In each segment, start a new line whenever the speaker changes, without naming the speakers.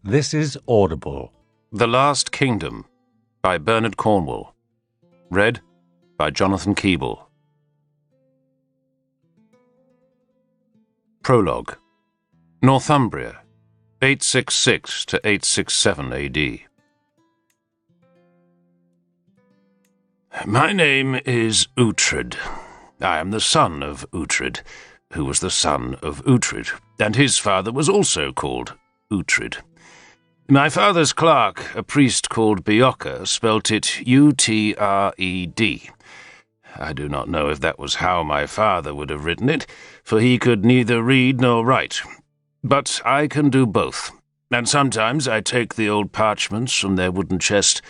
This is Audible.
The Last Kingdom by Bernard Cornwell. Read by Jonathan Keeble. Prologue. Northumbria, 866 to 867 AD. My name is Uhtred. I am the son of Uhtred, who was the son of Uhtred, and his father was also called Uhtred. My father's clerk, a priest called Beocker, spelt it Utred. I do not know if that was how my father would have written it, for he could neither read nor write. But I can do both, and sometimes I take the old parchments from their wooden chest,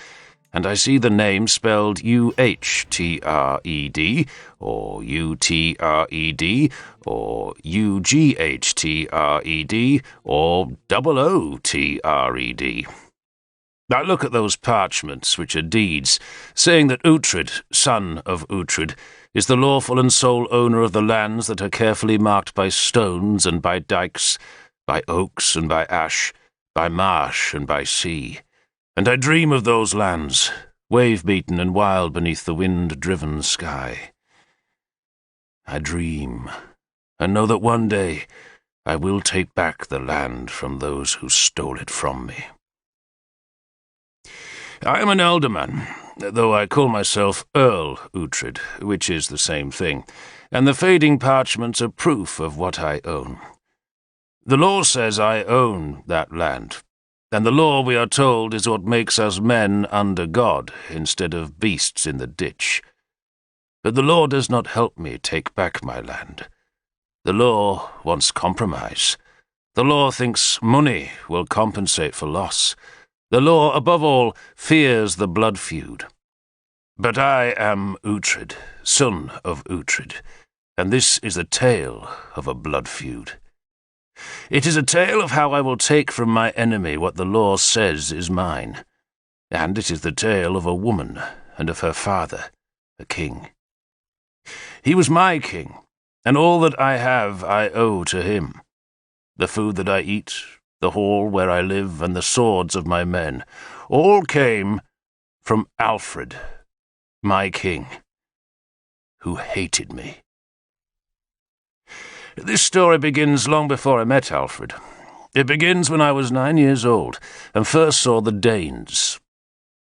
and I see the name spelled Uhtred, or Utred, or Ughtred, or Ootred. I look at those parchments, which are deeds, saying that Uhtred, son of Uhtred, is the lawful and sole owner of the lands that are carefully marked by stones and by dikes, by oaks and by ash, by marsh and by sea. And I dream of those lands, wave-beaten and wild beneath the wind-driven sky. I dream, and know that one day I will take back the land from those who stole it from me. I am an ealdorman, though I call myself Earl Uhtred, which is the same thing, and the fading parchments are proof of what I own. The law says I own that land, and the law, we are told, is what makes us men under God, instead of beasts in the ditch. But the law does not help me take back my land. The law wants compromise. The law thinks money will compensate for loss. The law, above all, fears the blood feud. But I am Uhtred, son of Uhtred, and this is a tale of a blood feud. It is a tale of how I will take from my enemy what the law says is mine, and it is the tale of a woman and of her father, a king. He was my king, and all that I have I owe to him. The food that I eat, the hall where I live, and the swords of my men, all came from Alfred, my king, who hated me. This story begins long before I met Alfred. It begins when I was 9 years old and first saw the Danes.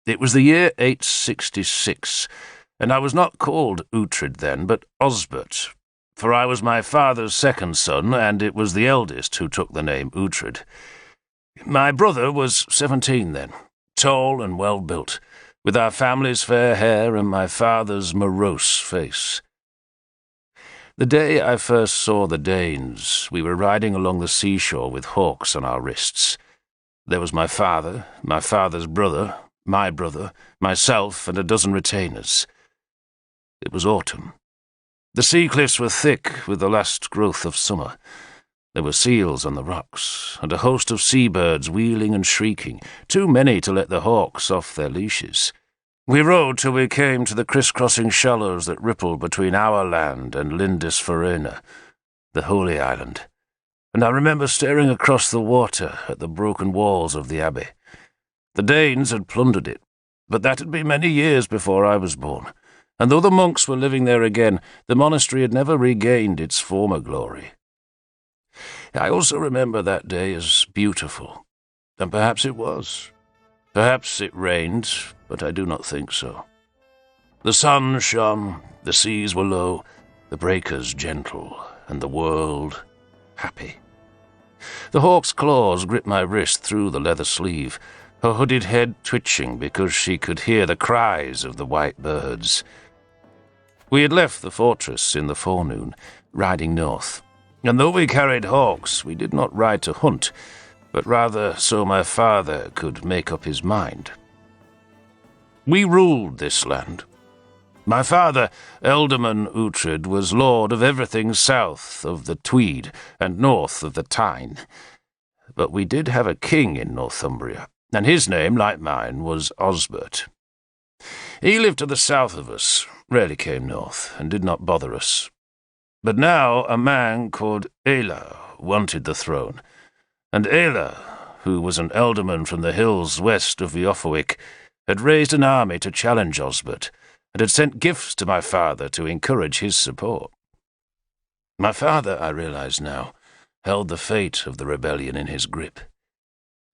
It was the year 866, and I was not called Uhtred then, but Osbert, for I was my father's second son, and it was the eldest who took the name Uhtred. My brother was 17 then, tall and well-built, with our family's fair hair and my father's morose face. The day I first saw the Danes, we were riding along the seashore with hawks on our wrists. There was my father's brother, my brother, myself, and a dozen retainers. It was autumn. The sea cliffs were thick with the last growth of summer. There were seals on the rocks, and a host of seabirds wheeling and shrieking, too many to let the hawks off their leashes. We rode till we came to the criss-crossing shallows that rippled between our land and Lindisfarne, the Holy Island, and I remember staring across the water at the broken walls of the abbey. The Danes had plundered it, but that had been many years before I was born, and though the monks were living there again, the monastery had never regained its former glory. I also remember that day as beautiful, and perhaps it was. Perhaps it rained, but I do not think so. The sun shone, the seas were low, the breakers gentle, and the world happy. The hawk's claws gripped my wrist through the leather sleeve, her hooded head twitching because she could hear the cries of the white birds. We had left the fortress in the forenoon, riding north, and though we carried hawks, we did not ride to hunt, but rather so my father could make up his mind. We ruled this land. My father, Ealdorman Uhtred, was lord of everything south of the Tweed and north of the Tyne. But we did have a king in Northumbria, and his name, like mine, was Osbert. He lived to the south of us, rarely came north, and did not bother us. But now a man called Aela wanted the throne, and Aela, who was an ealdorman from the hills west of Eoforwick, had raised an army to challenge Osbert, and had sent gifts to my father to encourage his support. My father, I realize now, held the fate of the rebellion in his grip.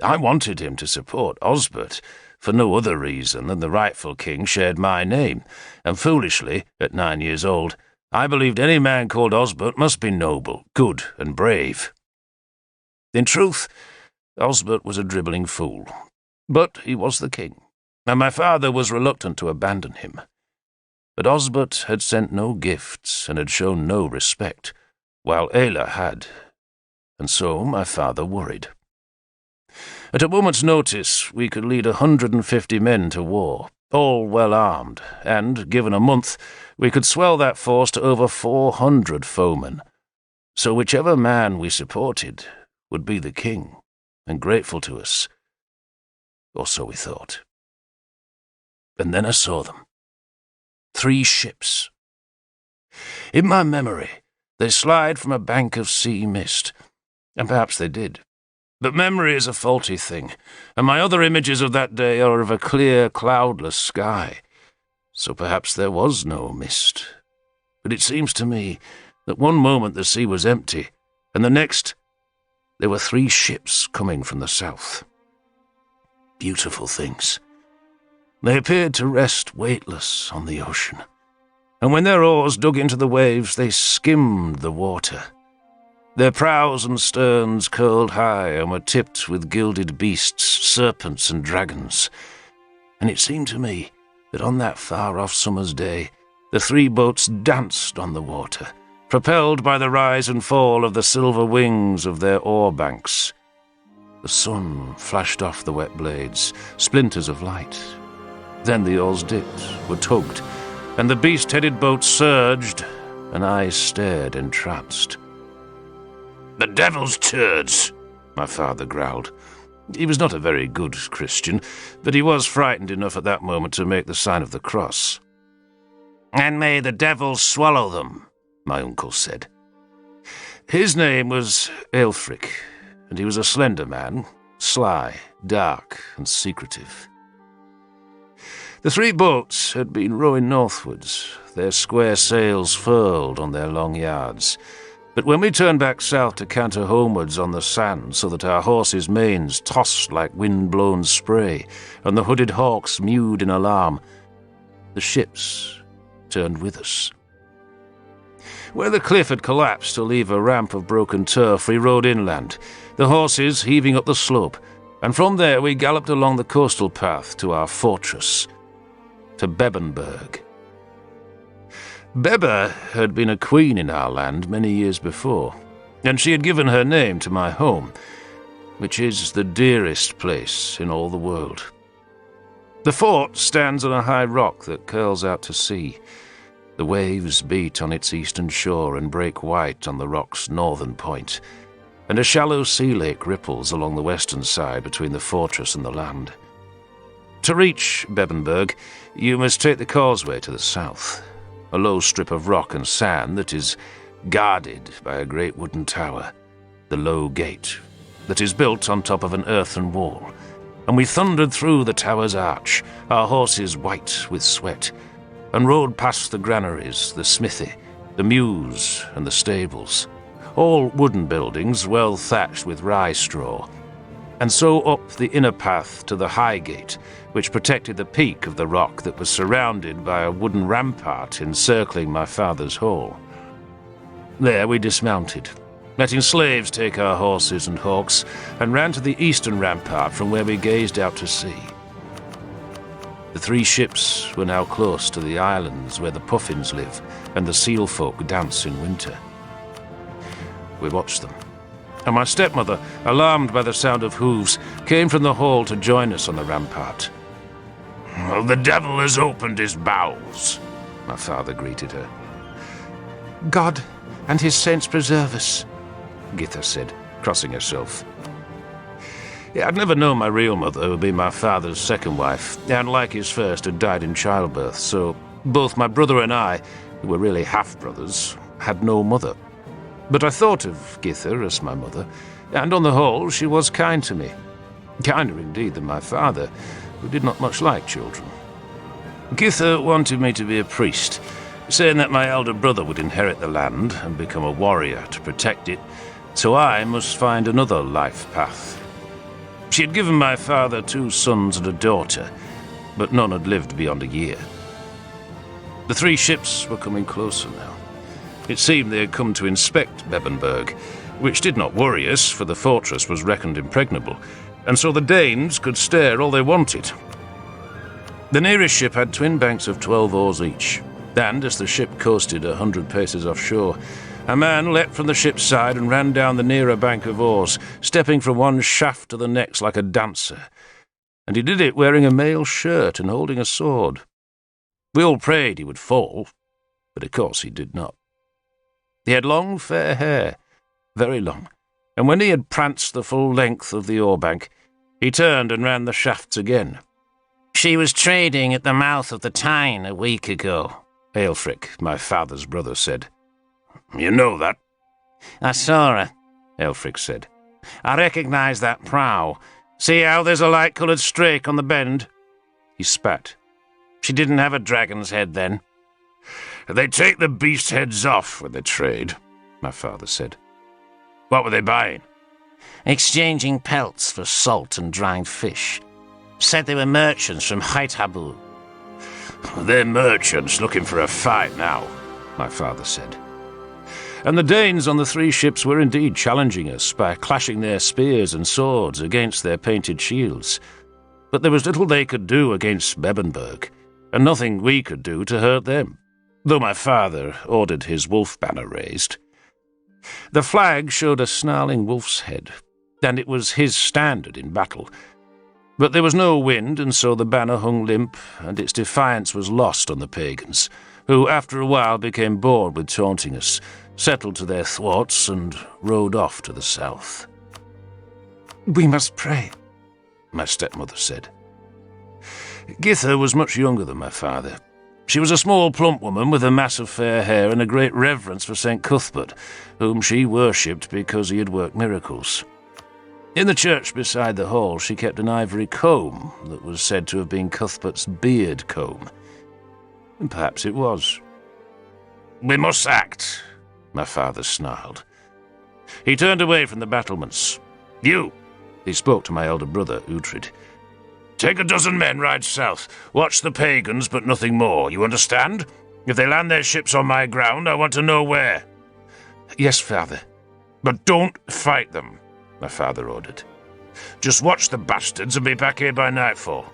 I wanted him to support Osbert for no other reason than the rightful king shared my name, and foolishly, at 9 years old, I believed any man called Osbert must be noble, good, and brave. In truth, Osbert was a dribbling fool, but he was the king, and my father was reluctant to abandon him. But Osbert had sent no gifts and had shown no respect, while Ayla had, and so my father worried. At a moment's notice, we could lead 150 men to war, all well armed, and, given a month, we could swell that force to over 400 foemen. So whichever man we supported would be the king, and grateful to us. Or so we thought. And then I saw them. 3 ships. In my memory, they slide from a bank of sea mist, and perhaps they did. But memory is a faulty thing, and my other images of that day are of a clear, cloudless sky. So perhaps there was no mist. But it seems to me that one moment the sea was empty, and the next there were 3 ships coming from the south. Beautiful things. They appeared to rest weightless on the ocean, and when their oars dug into the waves, they skimmed the water. Their prows and sterns curled high and were tipped with gilded beasts, serpents and dragons. And it seemed to me that on that far-off summer's day, the 3 boats danced on the water, propelled by the rise and fall of the silver wings of their oar-banks. The sun flashed off the wet blades, splinters of light. Then the oars dipped, were tugged, and the beast-headed boat surged, and I stared entranced. "The devil's turds," my father growled. He was not a very good Christian, but he was frightened enough at that moment to make the sign of the cross. "And may the devil swallow them," my uncle said. His name was Aelfric, and he was a slender man, sly, dark, and secretive. The 3 boats had been rowing northwards, their square sails furled on their long yards. But when we turned back south to canter homewards on the sand so that our horses' manes tossed like wind-blown spray and the hooded hawks mewed in alarm, the ships turned with us. Where the cliff had collapsed to leave a ramp of broken turf, we rode inland, the horses heaving up the slope, and from there we galloped along the coastal path to our fortress, to Bebbanburg. Bebba had been a queen in our land many years before, and she had given her name to my home, which is the dearest place in all the world. The fort stands on a high rock that curls out to sea. The waves beat on its eastern shore and break white on the rock's northern point, and a shallow sea lake ripples along the western side between the fortress and the land. To reach Bebbanburg, you must take the causeway to the south, a low strip of rock and sand that is guarded by a great wooden tower, the Low Gate, that is built on top of an earthen wall, and we thundered through the tower's arch, our horses white with sweat, and rode past the granaries, the smithy, the mews, and the stables, all wooden buildings well thatched with rye straw, and so up the inner path to the High Gate, which protected the peak of the rock that was surrounded by a wooden rampart encircling my father's hall. There we dismounted, letting slaves take our horses and hawks, and ran to the eastern rampart from where we gazed out to sea. The 3 ships were now close to the islands where the puffins live and the seal folk dance in winter. We watched them, and my stepmother, alarmed by the sound of hooves, came from the hall to join us on the rampart. "Oh, the devil has opened his bowels," my father greeted her. "God and his saints preserve us," Githa said, crossing herself. I'd never known my real mother would be my father's second wife, and like his first, had died in childbirth, so both my brother and I, who were really half-brothers, had no mother. But I thought of Githa as my mother, and on the whole she was kind to me, kinder indeed than my father, who did not much like children. Githa wanted me to be a priest, saying that my elder brother would inherit the land and become a warrior to protect it, so I must find another life path. She had given my father 2 sons and a daughter, but none had lived beyond a year. The 3 ships were coming closer now. It seemed they had come to inspect Bebbanburg, which did not worry us, for the fortress was reckoned impregnable, and so the Danes could stare all they wanted. The nearest ship had twin banks of 12 oars each, and as the ship coasted 100 paces offshore, a man leapt from the ship's side and ran down the nearer bank of oars, stepping from one shaft to the next like a dancer. And he did it wearing a mail shirt and holding a sword. We all prayed he would fall, but of course he did not. He had long, fair hair, very long, and when he had pranced the full length of the oar-bank, he turned and ran the shafts again. "She was trading at the mouth of the Tyne a week ago," Aelfric, my father's brother, said. "You know that?" "I saw her," Aelfric said. "I recognise that prow. See how there's a light-coloured streak on the bend?" He spat. "She didn't have a dragon's head then." "They take the beast heads off when they trade," my father said. "What were they buying?" "Exchanging pelts for salt and dried fish. Said they were merchants from Haithabu." "They're merchants looking for a fight now," my father said. And the Danes on the 3 ships were indeed challenging us by clashing their spears and swords against their painted shields. But there was little they could do against Bebbanburg, and nothing we could do to hurt them, though my father ordered his wolf banner raised. The flag showed a snarling wolf's head, and it was his standard in battle. But there was no wind, and so the banner hung limp, and its defiance was lost on the pagans, who after a while became bored with taunting us, settled to their thwarts, and rode off to the south. "We must pray," my stepmother said. Githa was much younger than my father. She was a small, plump woman with a mass of fair hair and a great reverence for St. Cuthbert, whom she worshipped because he had worked miracles. In the church beside the hall she kept an ivory comb that was said to have been Cuthbert's beard comb. And perhaps it was. "We must act," my father snarled. He turned away from the battlements. "You," he spoke to my elder brother, Uhtred. "Take a dozen men, ride south. Watch the pagans, but nothing more. You understand? If they land their ships on my ground, I want to know where." "Yes, father." "But don't fight them," my father ordered. "Just watch the bastards and be back here by nightfall."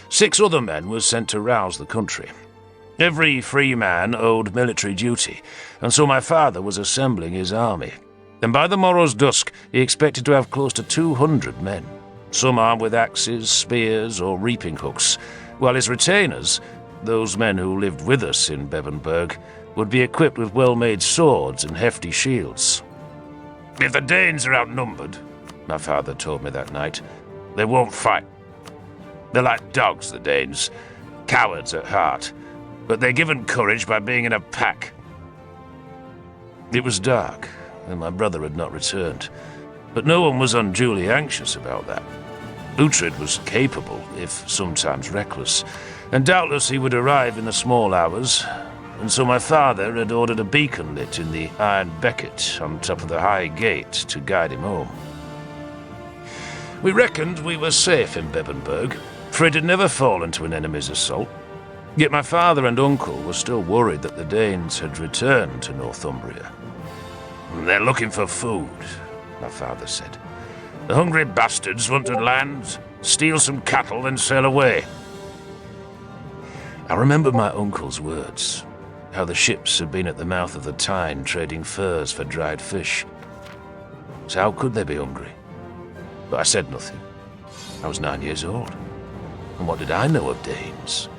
6 other men were sent to rouse the country. Every free man owed military duty, and so my father was assembling his army. And by the morrow's dusk he expected to have close to 200 men, some armed with axes, spears, or reaping hooks, while his retainers, those men who lived with us in Bebbanburg, would be equipped with well-made swords and hefty shields. "If the Danes are outnumbered," my father told me that night, "they won't fight. They're like dogs, the Danes, cowards at heart, but they're given courage by being in a pack." It was dark, and my brother had not returned, but no one was unduly anxious about that. Uhtred was capable, if sometimes reckless, and doubtless he would arrive in the small hours, and so my father had ordered a beacon lit in the iron becket on top of the high gate to guide him home. We reckoned we were safe in Bebbanburg, for it had never fallen to an enemy's assault. Yet my father and uncle were still worried that the Danes had returned to Northumbria. "They're looking for food," my father said. "The hungry bastards want to land, steal some cattle, and sail away." I remember my uncle's words, how the ships had been at the mouth of the Tyne trading furs for dried fish. So how could they be hungry? But I said nothing. I was 9 years old, and what did I know of Danes?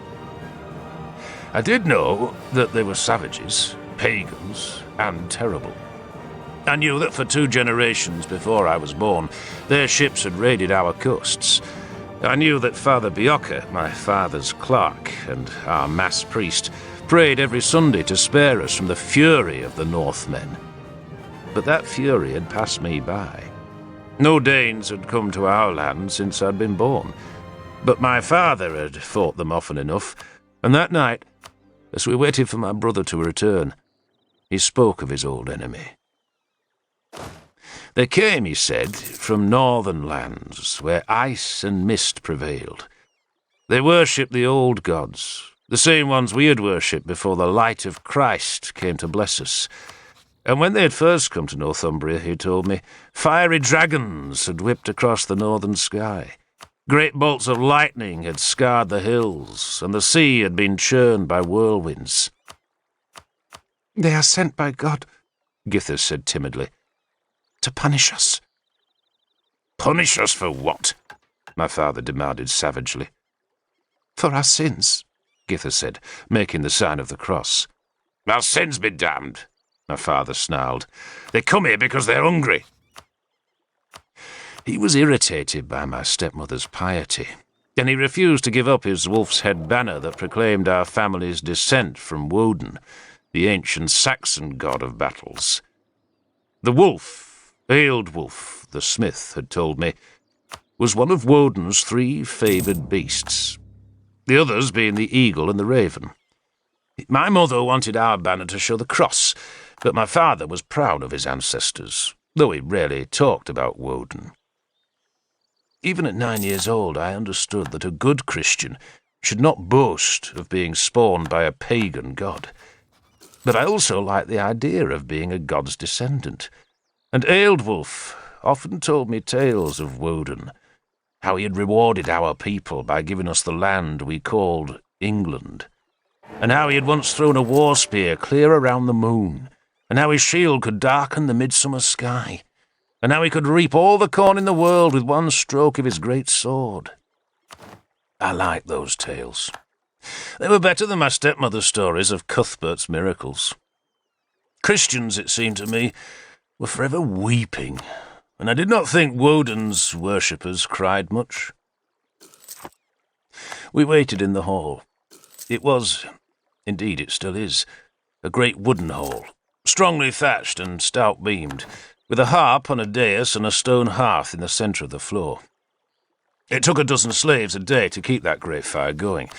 I did know that they were savages, pagans, and terrible. I knew that for 2 generations before I was born, their ships had raided our coasts. I knew that Father Bioka, my father's clerk and our mass priest, prayed every Sunday to spare us from the fury of the Northmen. But that fury had passed me by. No Danes had come to our land since I'd been born, but my father had fought them often enough, and that night, as we waited for my brother to return, he spoke of his old enemy. They came, he said, from northern lands, where ice and mist prevailed. They worshipped the old gods, the same ones we had worshipped before the light of Christ came to bless us. And when they had first come to Northumbria, he told me, fiery dragons had whipped across the northern sky. Great bolts of lightning had scarred the hills, and the sea had been churned by whirlwinds.
"They are sent by God,"
Githers said timidly,
"to punish us."
"Punish us for what?" my father demanded savagely.
"For our sins,"
Githers said, making the sign of the cross. "Our sins be damned," my father snarled. "They come here because they're hungry." He was irritated by my stepmother's piety, and he refused to give up his wolf's head banner that proclaimed our family's descent from Woden, the ancient Saxon god of battles. The wolf, Ealdwulf, the smith, had told me, was one of Woden's 3 favoured beasts, the others being the eagle and the raven. My mother wanted our banner to show the cross, but my father was proud of his ancestors, though he rarely talked about Woden. Even at 9 years old, I understood that a good Christian should not boast of being spawned by a pagan god. But I also liked the idea of being a god's descendant, and Ealdwulf often told me tales of Woden, how he had rewarded our people by giving us the land we called England, and how he had once thrown a war spear clear around the moon, and how his shield could darken the midsummer sky, and how he could reap all the corn in the world with one stroke of his great sword. I liked those tales. They were better than my stepmother's stories of Cuthbert's miracles. Christians, it seemed to me, were forever weeping, and I did not think Woden's worshippers cried much. We waited in the hall. It was, indeed it still is, a great wooden hall, strongly thatched and stout-beamed, with a harp on a dais and a stone hearth in the centre of the floor. It took a dozen slaves a day to keep that great fire going,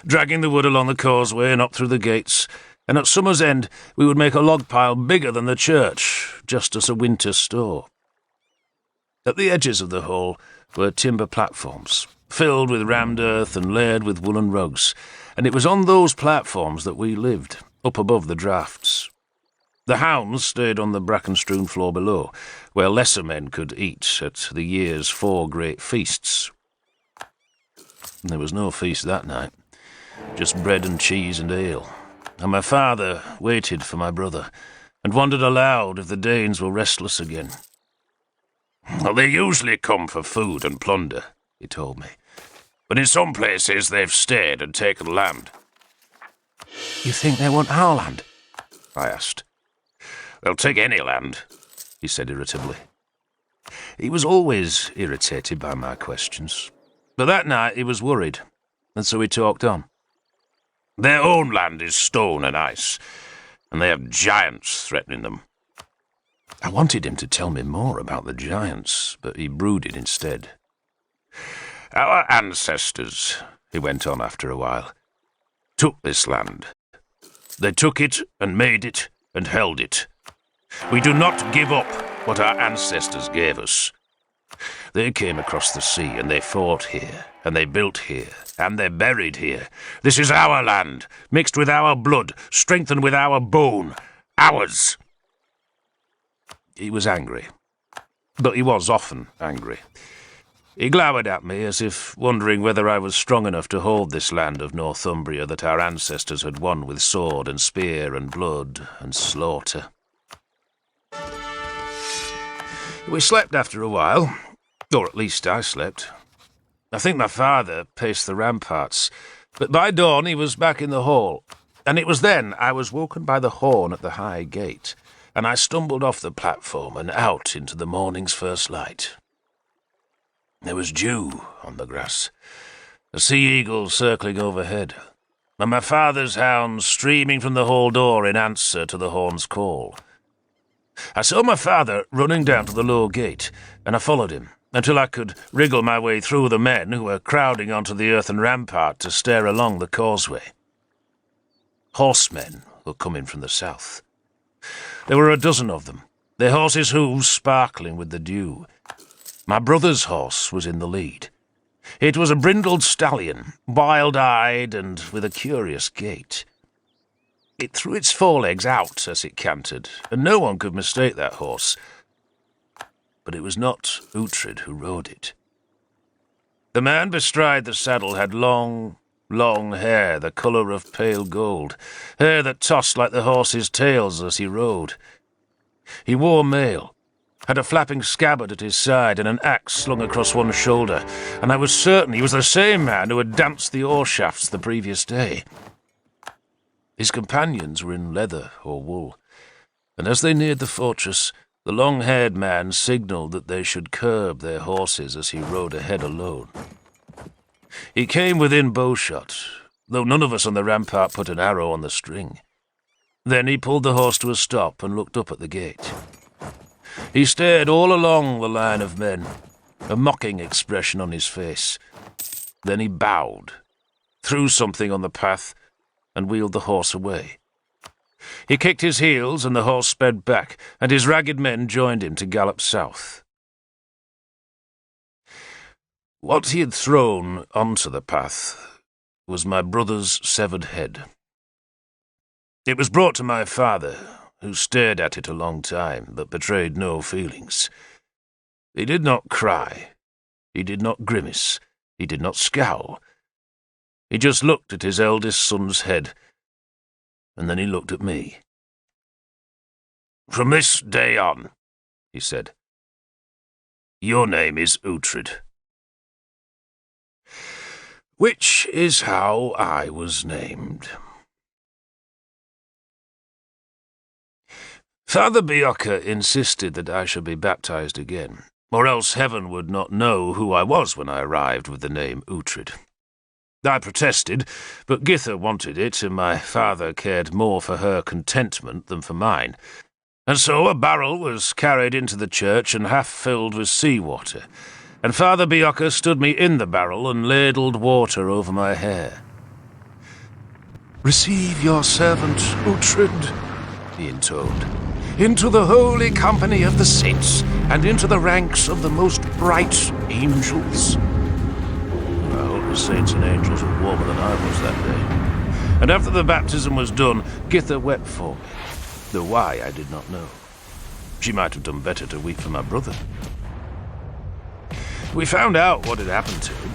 dragging the wood along the causeway and up through the gates, and at summer's end we would make a log pile bigger than the church, just as a winter store. At the edges of the hall were timber platforms, filled with rammed earth and layered with woolen rugs, and it was on those platforms that we lived, up above the draughts. The hounds stayed on the bracken-strewn floor below, where lesser men could eat at the year's 4 great feasts. There was no feast that night, just bread and cheese and ale, and my father waited for my brother, and wondered aloud if the Danes were restless again. "Well, they usually come for food and plunder," he told me, "but in some places they've stayed and taken land."
"You think they want our land?"
I asked. "They'll take any land," he said irritably. He was always irritated by my questions, but that night he was worried, and so he talked on. "Their own land is stone and ice, and they have giants threatening them." I wanted him to tell me more about the giants, but he brooded instead. "Our ancestors," he went on after a while, "took this land. They took it and made it and held it. We do not give up what our ancestors gave us. They came across the sea, and they fought here, and they built here, and they're buried here. This is our land, mixed with our blood, strengthened with our bone. Ours." He was angry, but he was often angry. He glowered at me as if wondering whether I was strong enough to hold this land of Northumbria that our ancestors had won with sword and spear and blood and slaughter. We slept after a while, or at least I slept. I think my father paced the ramparts, but by dawn he was back in the hall, and it was then I was woken by the horn at the high gate, and I stumbled off the platform and out into the morning's first light. There was dew on the grass, a sea-eagle circling overhead, and my father's hounds streaming from the hall door in answer to the horn's call. I saw my father running down to the lower gate, and I followed him until I could wriggle my way through the men who were crowding onto the earthen rampart to stare along the causeway. Horsemen were coming from the south. There were a dozen of them, their horses' hooves sparkling with the dew. My brother's horse was in the lead. It was a brindled stallion, wild-eyed and with a curious gait. It threw its forelegs out as it cantered, and no one could mistake that horse. But it was not Uhtred who rode it. The man bestride the saddle had long hair the colour of pale gold, hair that tossed like the horse's tails as he rode. He wore mail, had a flapping scabbard at his side and an axe slung across one shoulder, and I was certain he was the same man who had danced the oar shafts the previous day. His companions were in leather or wool, and as they neared the fortress, the long-haired man signalled that they should curb their horses as he rode ahead alone. He came within bowshot, though none of us on the rampart put an arrow on the string. Then he pulled the horse to a stop and looked up at the gate. He stared all along the line of men, a mocking expression on his face. Then he bowed, threw something on the path, and wheeled the horse away. He kicked his heels, and the horse sped back, and his ragged men joined him to gallop south. What he had thrown onto the path was my brother's severed head. It was brought to my father, who stared at it a long time, but betrayed no feelings. He did not cry. He did not grimace. He did not scowl. He just looked at his eldest son's head, and then he looked at me. "From this day on," he said, "your name is Uhtred." Which is how I was named. Father Bjorka insisted that I should be baptized again, or else heaven would not know who I was when I arrived with the name Uhtred. I protested, but Githa wanted it, and my father cared more for her contentment than for mine. And so a barrel was carried into the church and half filled with seawater, and Father Bjorka stood me in the barrel and ladled water over my hair.
"Receive your servant, Uhtred," he intoned, "into the holy company of the saints, and into the ranks of the most bright angels."
I hope the saints and angels were warmer than I was that day. And after the baptism was done, Githa wept for me, though why I did not know. She might have done better to weep for my brother. We found out what had happened to him.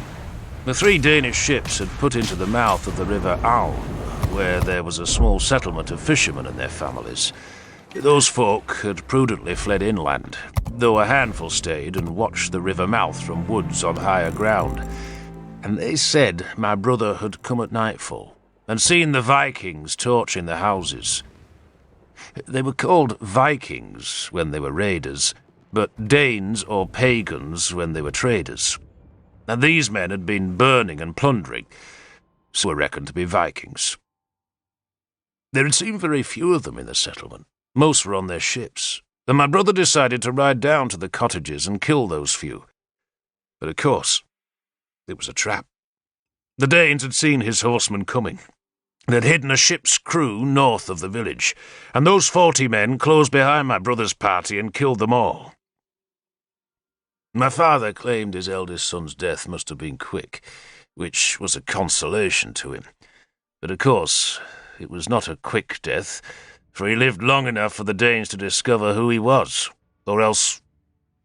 The 3 Danish ships had put into the mouth of the river Aln, where there was a small settlement of fishermen and their families. Those folk had prudently fled inland, though a handful stayed and watched the river mouth from woods on higher ground. And they said my brother had come at nightfall and seen the Vikings torching the houses. They were called Vikings when they were raiders, but Danes or pagans when they were traders. And these men had been burning and plundering, so were reckoned to be Vikings. There had seemed very few of them in the settlement. Most were on their ships, and my brother decided to ride down to the cottages and kill those few. But of course, it was a trap. The Danes had seen his horsemen coming. They had hidden a ship's crew north of the village, and those 40 men closed behind my brother's party and killed them all. My father claimed his eldest son's death must have been quick, which was a consolation to him. But of course, it was not a quick death, for he lived long enough for the Danes to discover who he was, or else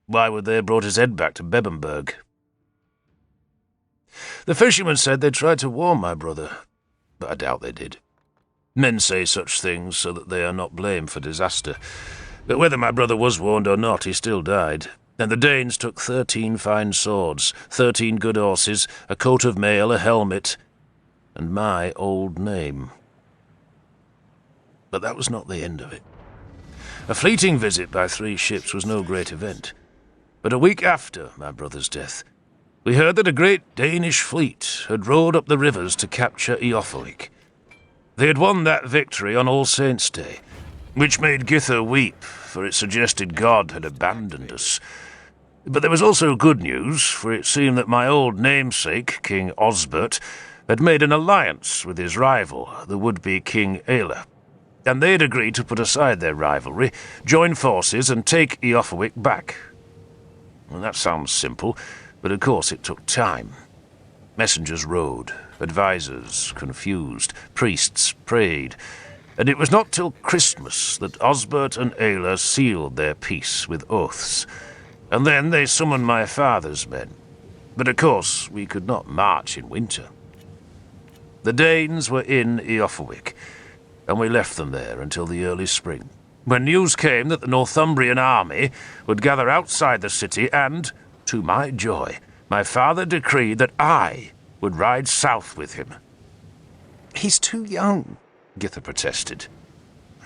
why would they have brought his head back to Bebbanburg? The fishermen said they tried to warn my brother, but I doubt they did. Men say such things so that they are not blamed for disaster, but whether my brother was warned or not, he still died, and the Danes took 13 fine swords, 13 good horses, a coat of mail, a helmet, and my old name. But that was not the end of it. A fleeting visit by 3 ships was no great event, but a week after my brother's death, we heard that a great Danish fleet had rowed up the rivers to capture Eofolik. They had won that victory on All Saints' Day, which made Githa weep, for it suggested God had abandoned us. But there was also good news, for it seemed that my old namesake, King Osbert, had made an alliance with his rival, the would-be King Aela, and they'd agreed to put aside their rivalry, join forces, and take Eoforwic back. Well, that sounds simple, but of course it took time. Messengers rode, advisors confused, priests prayed, and it was not till Christmas that Osbert and Aela sealed their peace with oaths. And then they summoned my father's men. But of course, we could not march in winter. The Danes were in Eoforwic, and we left them there until the early spring, when news came that the Northumbrian army would gather outside the city and, to my joy, my father decreed that I would ride south with him.
He's too young,
Githa protested.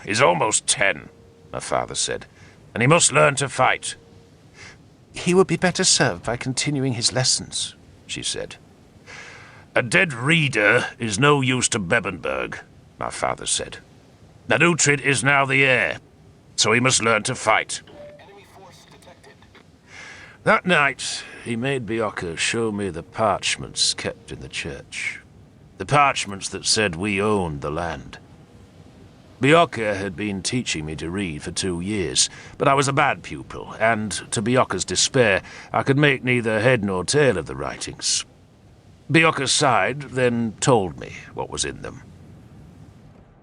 He's almost 10, my father said, and he must learn to fight.
He would be better served by continuing his lessons, she said.
A dead reader is no use to Bebbanburg, my father said. And Uhtred is now the heir, so he must learn to fight. That night, he made Bjorka show me the parchments kept in the church. The parchments that said we owned the land. Bjorka had been teaching me to read for 2 years, but I was a bad pupil, and, to Bjorka's despair, I could make neither head nor tail of the writings. Bjorka sighed, then told me what was in them.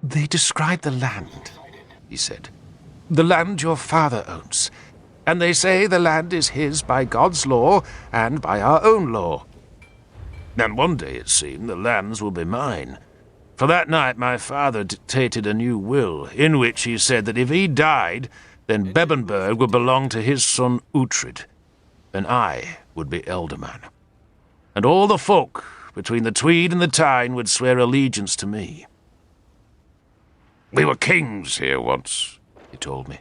They describe the land, he said. The land your father owns. And they say the land is his by God's law and by our own law.
And one day, it seemed, the lands will be mine. For that night my father dictated a new will, in which he said that if he died, then Bebbanburg would belong to his son Uhtred, and I would be Ealdorman. And all the folk between the Tweed and the Tyne would swear allegiance to me. We were kings here once, he told me,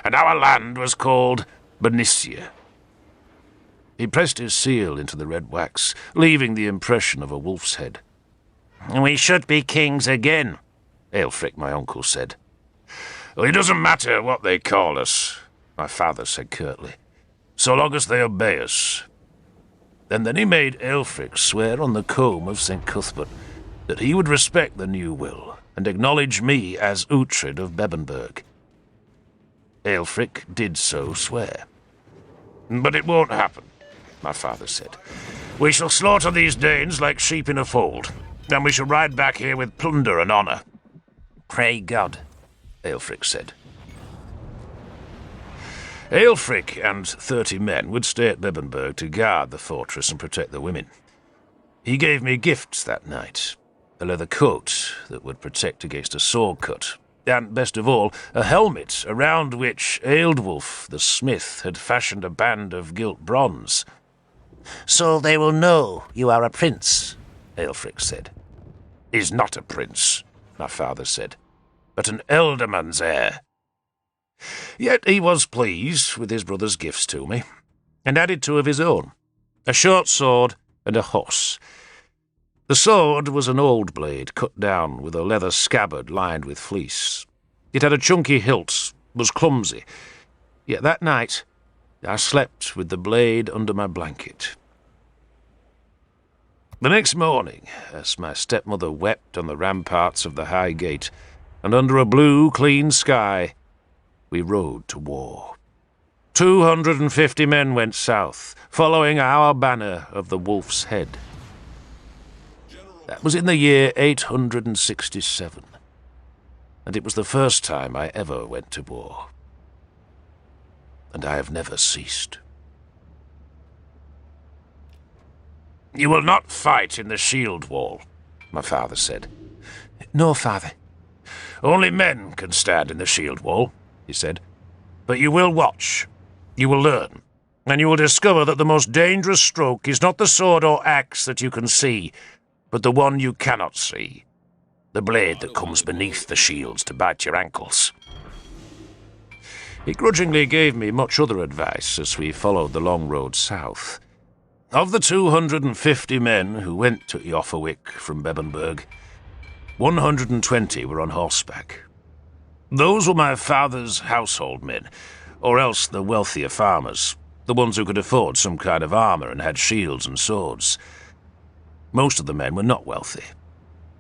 and our land was called Bernicia. He pressed his seal into the red wax, leaving the impression of a wolf's head. We should be kings again, Aelfric, my uncle, said. Well, it doesn't matter what they call us, my father said curtly, so long as they obey us. And then he made Aelfric swear on the comb of St. Cuthbert that he would respect the new will and acknowledge me as Uhtred of Bebbanburg. Aelfric did so swear. But it won't happen, my father said. We shall slaughter these Danes like sheep in a fold, and we shall ride back here with plunder and honour. Pray God, Aelfric said. Aelfric and 30 men would stay at Bebbanburg to guard the fortress and protect the women. He gave me gifts that night, a leather coat that would protect against a sword cut, and, best of all, a helmet around which Ealdwulf the smith had fashioned a band of gilt bronze. So they will know you are a prince, Aelfric said. He's not a prince, my father said, but an ealdorman's heir. Yet he was pleased with his brother's gifts to me, and added 2 of his own, a short sword and a horse. The sword was an old blade cut down with a leather scabbard lined with fleece. It had a chunky hilt, was clumsy, yet that night I slept with the blade under my blanket. The next morning, as my stepmother wept on the ramparts of the high gate, and under a blue, clean sky, we rode to war. 250 men went south, following our banner of the Wolf's Head. That was in the year 867, and it was the first time I ever went to war. And I have never ceased. You will not fight in the shield wall, my father said. No, father. Only men can stand in the shield wall, he said. But you will watch. You will learn. And you will discover that the most dangerous stroke is not the sword or axe that you can see, but the one you cannot see. The blade that comes beneath the shields to bite your ankles. He grudgingly gave me much other advice as we followed the long road south. Of the 250 men who went to Eoforwic from Bebbanburg, 120 were on horseback. Those were my father's household men, or else the wealthier farmers, the ones who could afford some kind of armour and had shields and swords. Most of the men were not wealthy,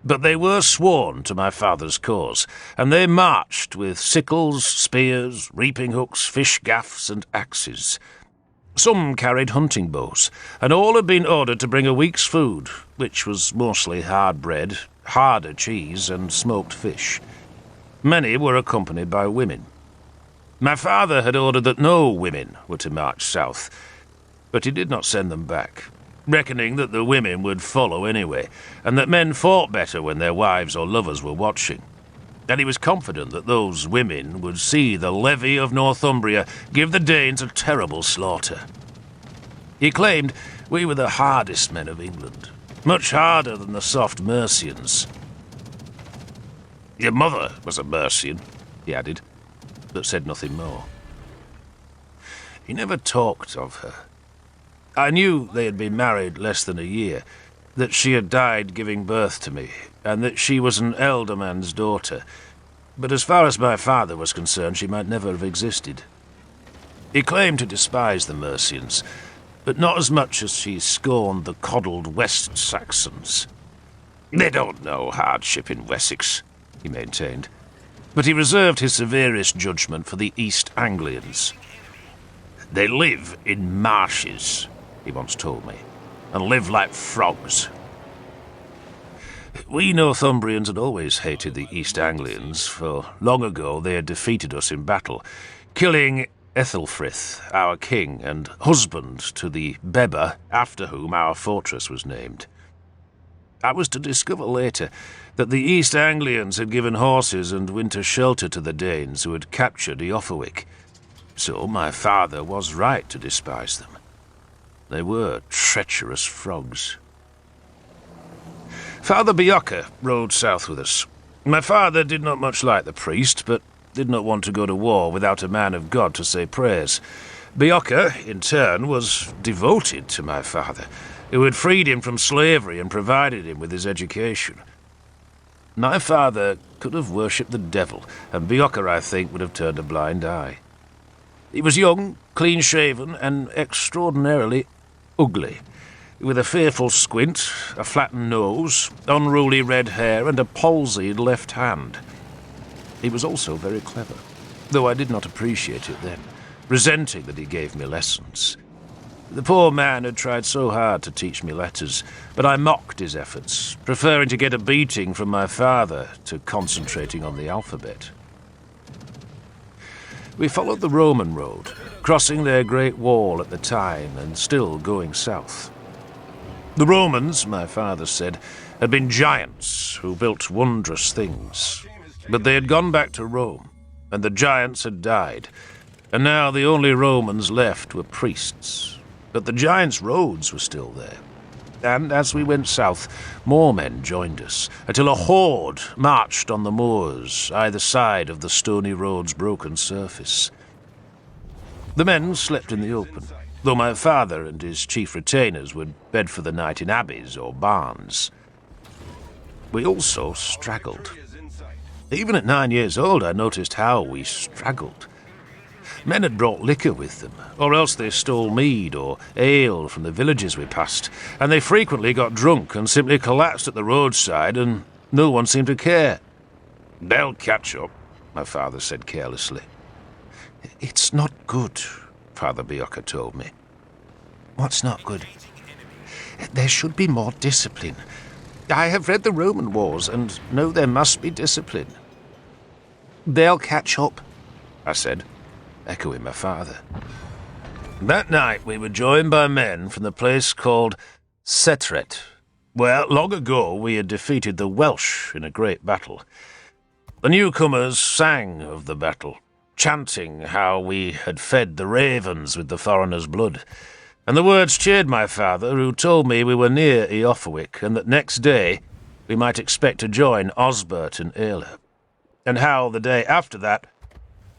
but they were sworn to my father's cause, and they marched with sickles, spears, reaping hooks, fish gaffs, and axes. Some carried hunting bows, and all had been ordered to bring a week's food, which was mostly hard bread, harder cheese, and smoked fish. Many were accompanied by women. My father had ordered that no women were to march south, but he did not send them back, reckoning that the women would follow anyway, and that men fought better when their wives or lovers were watching. And he was confident that those women would see the levy of Northumbria give the Danes a terrible slaughter. He claimed we were the hardest men of England, much harder than the soft Mercians. Your mother was a Mercian, he added, but said nothing more. He never talked of her. I knew they had been married less than a year, that she had died giving birth to me, and that she was an elder man's daughter, but as far as my father was concerned, she might never have existed. He claimed to despise the Mercians, but not as much as she scorned the coddled West Saxons. They don't know hardship in Wessex, he maintained, but he reserved his severest judgment for the East Anglians. They live in marshes, he once told me, and live like frogs. We Northumbrians had always hated the East Anglians, for long ago they had defeated us in battle, killing Ethelfrith, our king, and husband to the Bebba, after whom our fortress was named. I was to discover later that the East Anglians had given horses and winter shelter to the Danes who had captured Eoforwick, so my father was right to despise them. They were treacherous frogs. Father Bjorka rode south with us. My father did not much like the priest, but did not want to go to war without a man of God to say prayers. Bjorka, in turn, was devoted to my father, who had freed him from slavery and provided him with his education. My father could have worshipped the devil, and Bjorka, I think, would have turned a blind eye. He was young, clean-shaven, and extraordinarily ugly, with a fearful squint, a flattened nose, unruly red hair, and a palsied left hand. He was also very clever, though I did not appreciate it then, resenting that he gave me lessons. The poor man had tried so hard to teach me letters, but I mocked his efforts, preferring to get a beating from my father to concentrating on the alphabet. We followed the Roman road, crossing their great wall at the time and still going south. The Romans, my father said, had been giants who built wondrous things, but they had gone back to Rome, and the giants had died, and now the only Romans left were priests. But the giants' roads were still there, and as we went south, more men joined us, until a horde marched on the moors, either side of the stony road's broken surface. The men slept in the open, though my father and his chief retainers would bed for the night in abbeys or barns. We also straggled. Even at 9 years old, I noticed how we straggled. Men had brought liquor with them, or else they stole mead or ale from the villages we passed, and they frequently got drunk and simply collapsed at the roadside, and no one seemed to care. "They'll catch up," my father said carelessly. "It's not good," Father Bjorka told me. "What's not good?" "There should be more discipline. I have read the Roman wars and know there must be discipline." "They'll catch up," I said, echoing my father. That night we were joined by men from the place called Setret, where long ago we had defeated the Welsh in a great battle. The newcomers sang of the battle, chanting how we had fed the ravens with the foreigners' blood, and the words cheered my father, who told me we were near Eoforwick and that next day we might expect to join Osbert and Aela, and how the day after that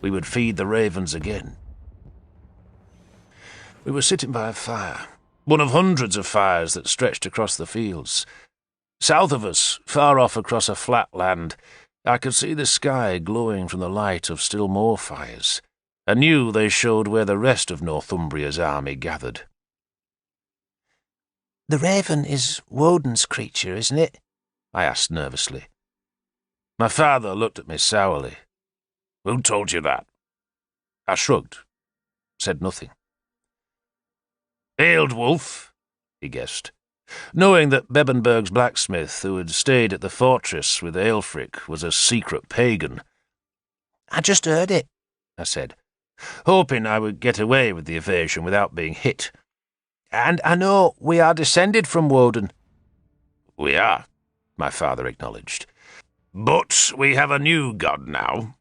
we would feed the ravens again. We were sitting by a fire, one of hundreds of fires that stretched across the fields. South of us, far off across a flat land, I could see the sky glowing from the light of still more fires, and knew they showed where the rest of Northumbria's army gathered.
"The raven is Woden's creature, isn't it?" I asked nervously.
My father looked at me sourly. "Who told you that?" I shrugged, said nothing. "Ealdwulf," he guessed, knowing that Bebbanburg's blacksmith, who had stayed at the fortress with Aelfric, was a secret pagan.
"I just heard it,"
I said, hoping I would get away with the evasion without being hit.
"And I know we are descended from Woden."
"We are," my father acknowledged. "But we have a new god now."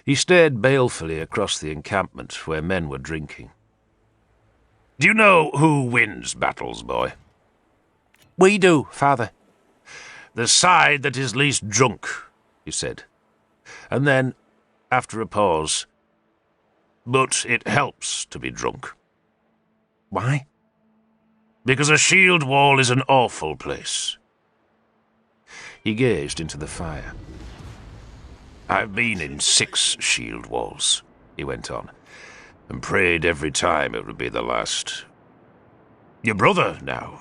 He stared balefully across the encampment where men were drinking. "Do you know who wins battles, boy?"
"We do, father."
"The side that is least drunk," he said. And then, after a pause, "But it helps to be drunk."
"Why?"
"Because a shield wall is an awful place." He gazed into the fire. "I've been in 6 shield walls," he went on, "and prayed every time it would be the last. Your brother, now,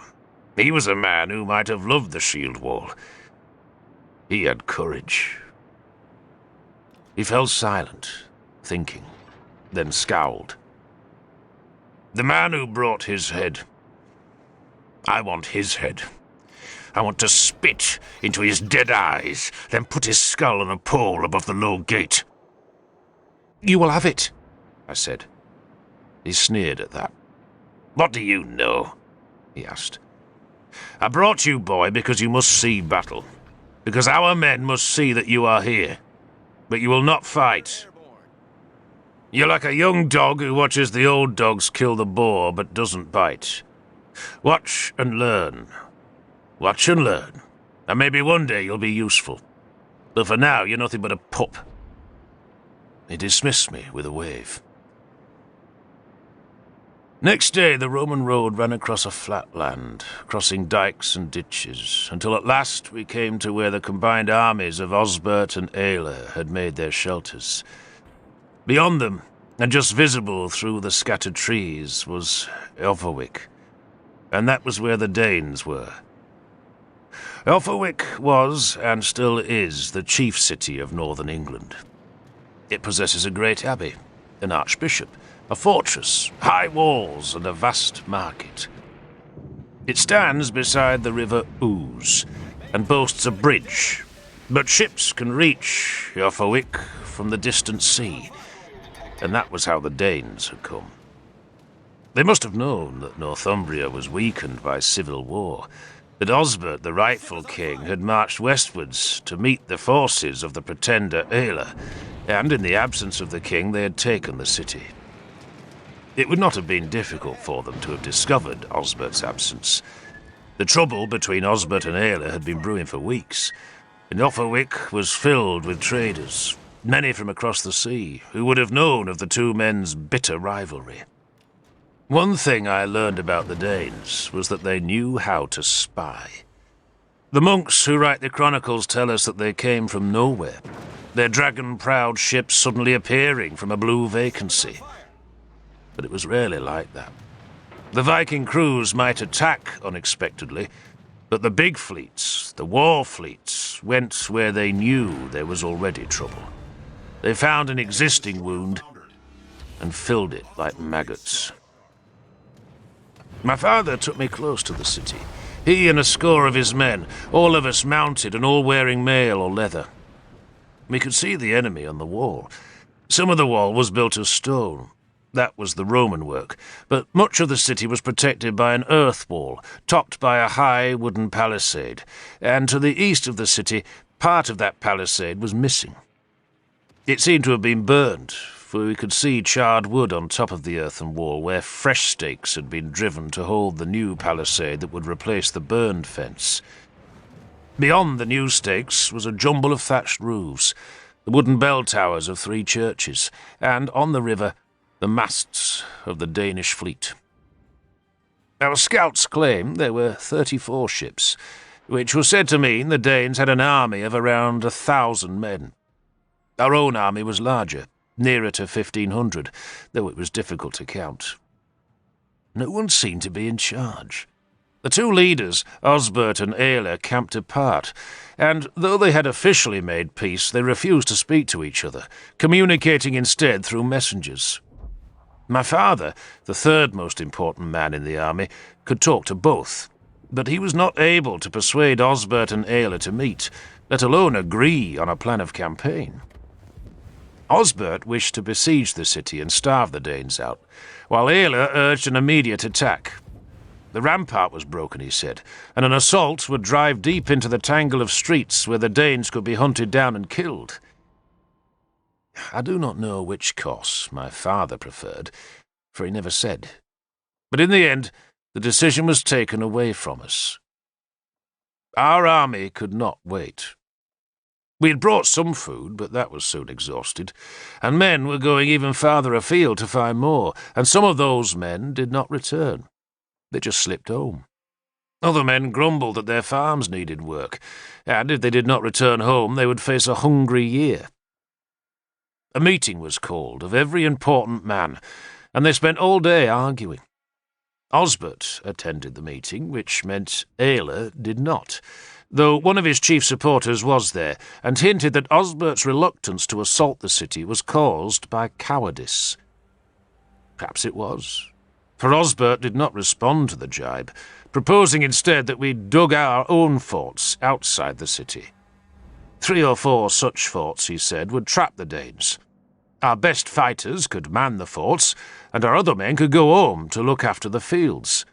he was a man who might have loved the shield wall. He had courage." He fell silent, thinking, then scowled. "The man who brought his head. I want his head. I want to spit into his dead eyes, then put his skull on a pole above the low gate."
You will have it,
I said. He sneered at that. "What do you know?" he asked. "I brought you, boy, because you must see battle. Because our men must see that you are here. But you will not fight. You're like a young dog who watches the old dogs kill the boar but doesn't bite. Watch and learn. Watch and learn. And maybe one day you'll be useful. But for now, you're nothing but a pup." He dismissed me with a wave. Next day, the Roman road ran across a flat land, crossing dikes and ditches, until at last we came to where the combined armies of Osbert and Aelle had made their shelters. Beyond them, and just visible through the scattered trees, was Elferwick, and that was where the Danes were. Elferwick was, and still is, the chief city of northern England. It possesses a great abbey, an archbishop, a fortress, high walls, and a vast market. It stands beside the river Ouse, and boasts a bridge, but ships can reach Elferwick from the distant sea, and that was how the Danes had come. They must have known that Northumbria was weakened by civil war, that Osbert, the rightful king, had marched westwards to meet the forces of the pretender Aelle, and in the absence of the king they had taken the city. It would not have been difficult for them to have discovered Osbert's absence. The trouble between Osbert and Aelle had been brewing for weeks, and Elferwick was filled with traders, many from across the sea, who would have known of the two men's bitter rivalry. One thing I learned about the Danes was that they knew how to spy. The monks who write the chronicles tell us that they came from nowhere, their dragon-proud ships suddenly appearing from a blue vacancy. But it was rarely like that. The Viking crews might attack unexpectedly, but the big fleets, the war fleets, went where they knew there was already trouble. They found an existing wound and filled it like maggots. My father took me close to the city. He and a score of his men, all of us mounted and all wearing mail or leather. We could see the enemy on the wall. Some of the wall was built of stone. That was the Roman work, but much of the city was protected by an earth wall, topped by a high wooden palisade, and to the east of the city, part of that palisade was missing. It seemed to have been burned, for we could see charred wood on top of the earthen wall where fresh stakes had been driven to hold the new palisade that would replace the burned fence. Beyond the new stakes was a jumble of thatched roofs, the wooden bell towers of 3 churches, and on the river, the masts of the Danish fleet. Our scouts claim there were 34 ships, which was said to mean the Danes had an army of around 1,000 men. Our own army was larger, nearer to 1,500, though it was difficult to count. No one seemed to be in charge. The two leaders, Osbert and Aelle, camped apart, and though they had officially made peace, they refused to speak to each other, communicating instead through messengers. My father, the third most important man in the army, could talk to both, but he was not able to persuade Osbert and Aelle to meet, let alone agree on a plan of campaign. Osbert wished to besiege the city and starve the Danes out, while Aelle urged an immediate attack. The rampart was broken, he said, and an assault would drive deep into the tangle of streets where the Danes could be hunted down and killed. I do not know which course my father preferred, for he never said. But in the end, the decision was taken away from us. Our army could not wait. We had brought some food, but that was soon exhausted, and men were going even farther afield to find more, and some of those men did not return. They just slipped home. Other men grumbled that their farms needed work, and if they did not return home, they would face a hungry year. A meeting was called of every important man, and they spent all day arguing. Osbert attended the meeting, which meant Aelle did not, though one of his chief supporters was there, and hinted that Osbert's reluctance to assault the city was caused by cowardice. Perhaps it was, for Osbert did not respond to the jibe, proposing instead that we dug our own forts outside the city. 3 or 4 such forts, he said, would trap the Danes. Our best fighters could man the forts, and our other men could go home to look after the fields.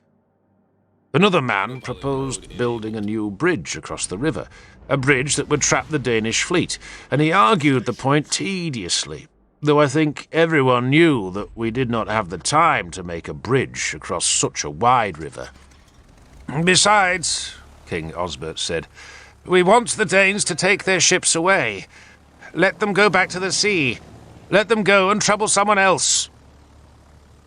Another man proposed building a new bridge across the river, a bridge that would trap the Danish fleet, and he argued the point tediously, though I think everyone knew that we did not have the time to make a bridge across such a wide river. Besides, King Osbert said, we want the Danes to take their ships away. Let them go back to the sea. Let them go and trouble someone else.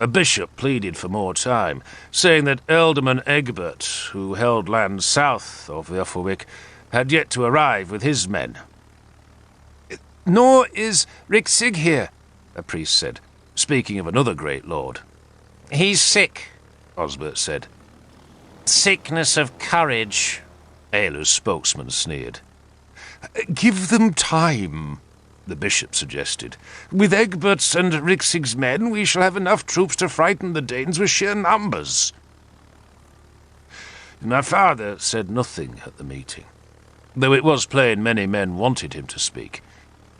A bishop pleaded for more time, saying that Ealdorman Egbert, who held land south of Uffolwick, had yet to arrive with his men. Nor is Rigsig here, a priest said, speaking of another great lord. He's sick, Osbert said. Sickness of courage, Aelle's spokesman sneered. Give them time, the bishop suggested. With Egbert's and Rigsig's men, we shall have enough troops to frighten the Danes with sheer numbers. My father said nothing at the meeting, though it was plain many men wanted him to speak,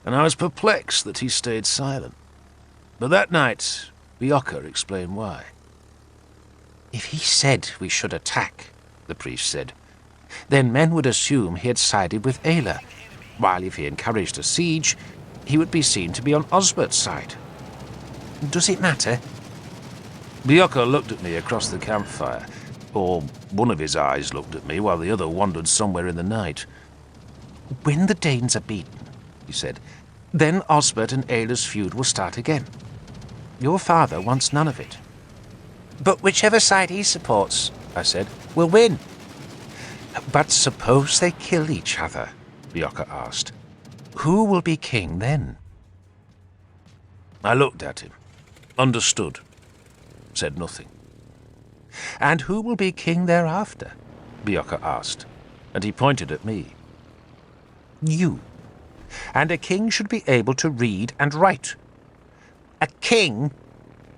and I was perplexed that he stayed silent. But that night, Bjorka explained why. If he said we should attack, the priest said, then men would assume he had sided with Aelle, while if he encouraged a siege, he would be seen to be on Osbert's side. Does it matter? Bjorka looked at me across the campfire, or one of his eyes looked at me while the other wandered somewhere in the night. When the Danes are beaten, he said, then Osbert and Aelle's feud will start again. Your father wants none of it. But whichever side he supports, I said, will win. But suppose they kill each other, Bjorka asked. Who will be king then? I looked at him, understood, said nothing. And who will be king thereafter? Bjorka asked, and he pointed at me. You. And a king should be able to read and write. A king,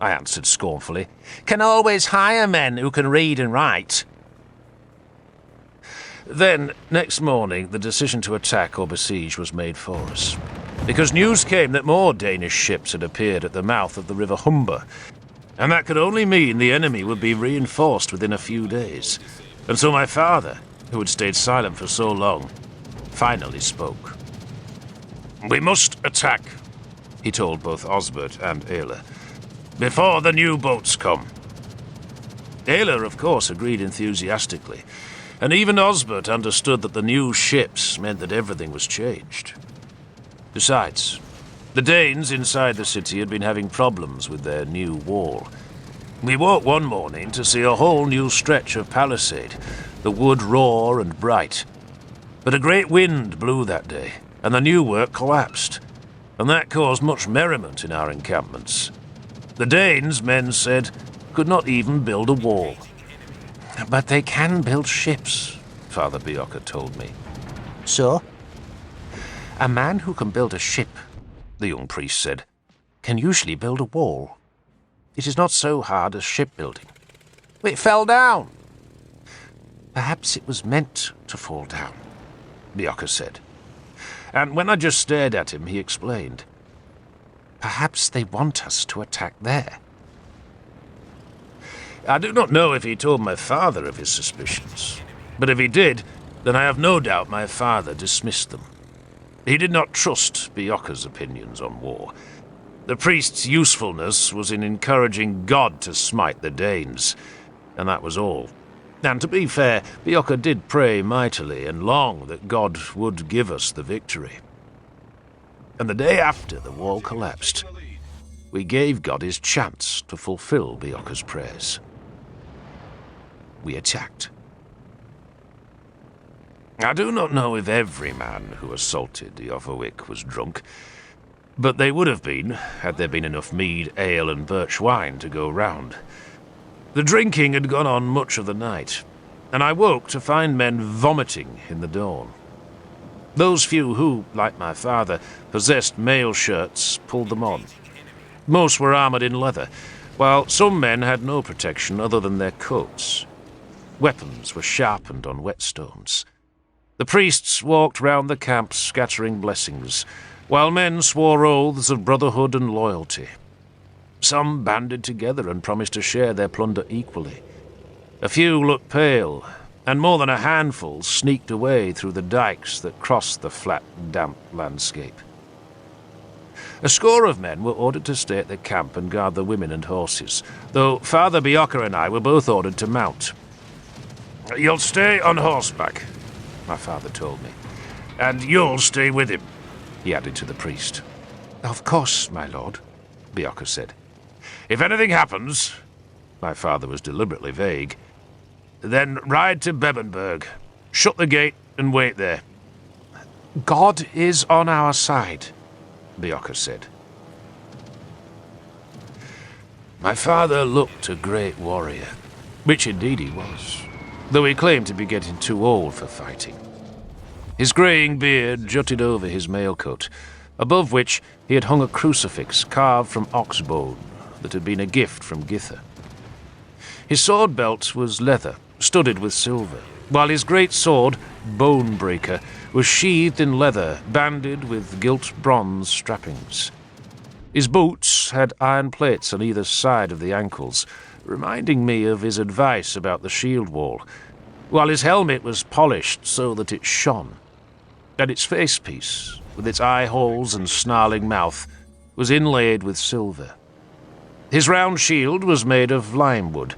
I answered scornfully, can always hire men who can read and write. Then, next morning, the decision to attack or besiege was made for us, because news came that more Danish ships had appeared at the mouth of the River Humber, and that could only mean the enemy would be reinforced within a few days. And so my father, who had stayed silent for so long, finally spoke. We must attack, he told both Osbert and Aelle, before the new boats come. Aelle, of course, agreed enthusiastically, and even Osbert understood that the new ships meant that everything was changed. Besides, the Danes inside the city had been having problems with their new wall. We woke one morning to see a whole new stretch of palisade, the wood raw and bright. But a great wind blew that day, and the new work collapsed, and that caused much merriment in our encampments. The Danes, men said, could not even build a wall.
But they can build ships, Father Bioka told me.
So?
A man who can build a ship, the young priest said, can usually build a wall. It is not so hard as shipbuilding.
It fell down.
Perhaps it was meant to fall down, Bioka said.
And when I just stared at him, he explained.
Perhaps they want us to attack there.
I do not know if he told my father of his suspicions, but if he did, then I have no doubt my father dismissed them. He did not trust Bioka's opinions on war. The priest's usefulness was in encouraging God to smite the Danes, and that was all. And to be fair, Bioka did pray mightily and long that God would give us the victory. And the day after the wall collapsed, we gave God his chance to fulfill Bioka's prayers. We attacked. I do not know if every man who assaulted Iofawik was drunk, but they would have been, had there been enough mead, ale, and birch wine to go round. The drinking had gone on much of the night, and I woke to find men vomiting in the dawn. Those few who, like my father, possessed mail shirts pulled them on. Most were armoured in leather, while some men had no protection other than their coats. Weapons were sharpened on whetstones. The priests walked round the camp scattering blessings, while men swore oaths of brotherhood and loyalty. Some banded together and promised to share their plunder equally. A few looked pale, and more than a handful sneaked away through the dikes that crossed the flat, damp landscape. A score of men were ordered to stay at the camp and guard the women and horses, though Father Bioka and I were both ordered to mount. "You'll stay on horseback," my father told me, "and you'll stay with him," he added to the priest.
Of course, my lord, Bioka said.
"If anything happens," my father was deliberately vague, "then ride to Bebenberg, shut the gate and wait there."
God is on our side, Bioka said.
My father looked a great warrior, which indeed he was, though he claimed to be getting too old for fighting. His greying beard jutted over his mailcoat, above which he had hung a crucifix carved from ox bone that had been a gift from Githa. His sword belt was leather, studded with silver, while his great sword, Bonebreaker, was sheathed in leather, banded with gilt bronze strappings. His boots had iron plates on either side of the ankles, reminding me of his advice about the shield wall, while his helmet was polished so that it shone, and its facepiece, with its eye holes and snarling mouth, was inlaid with silver. His round shield was made of lime wood,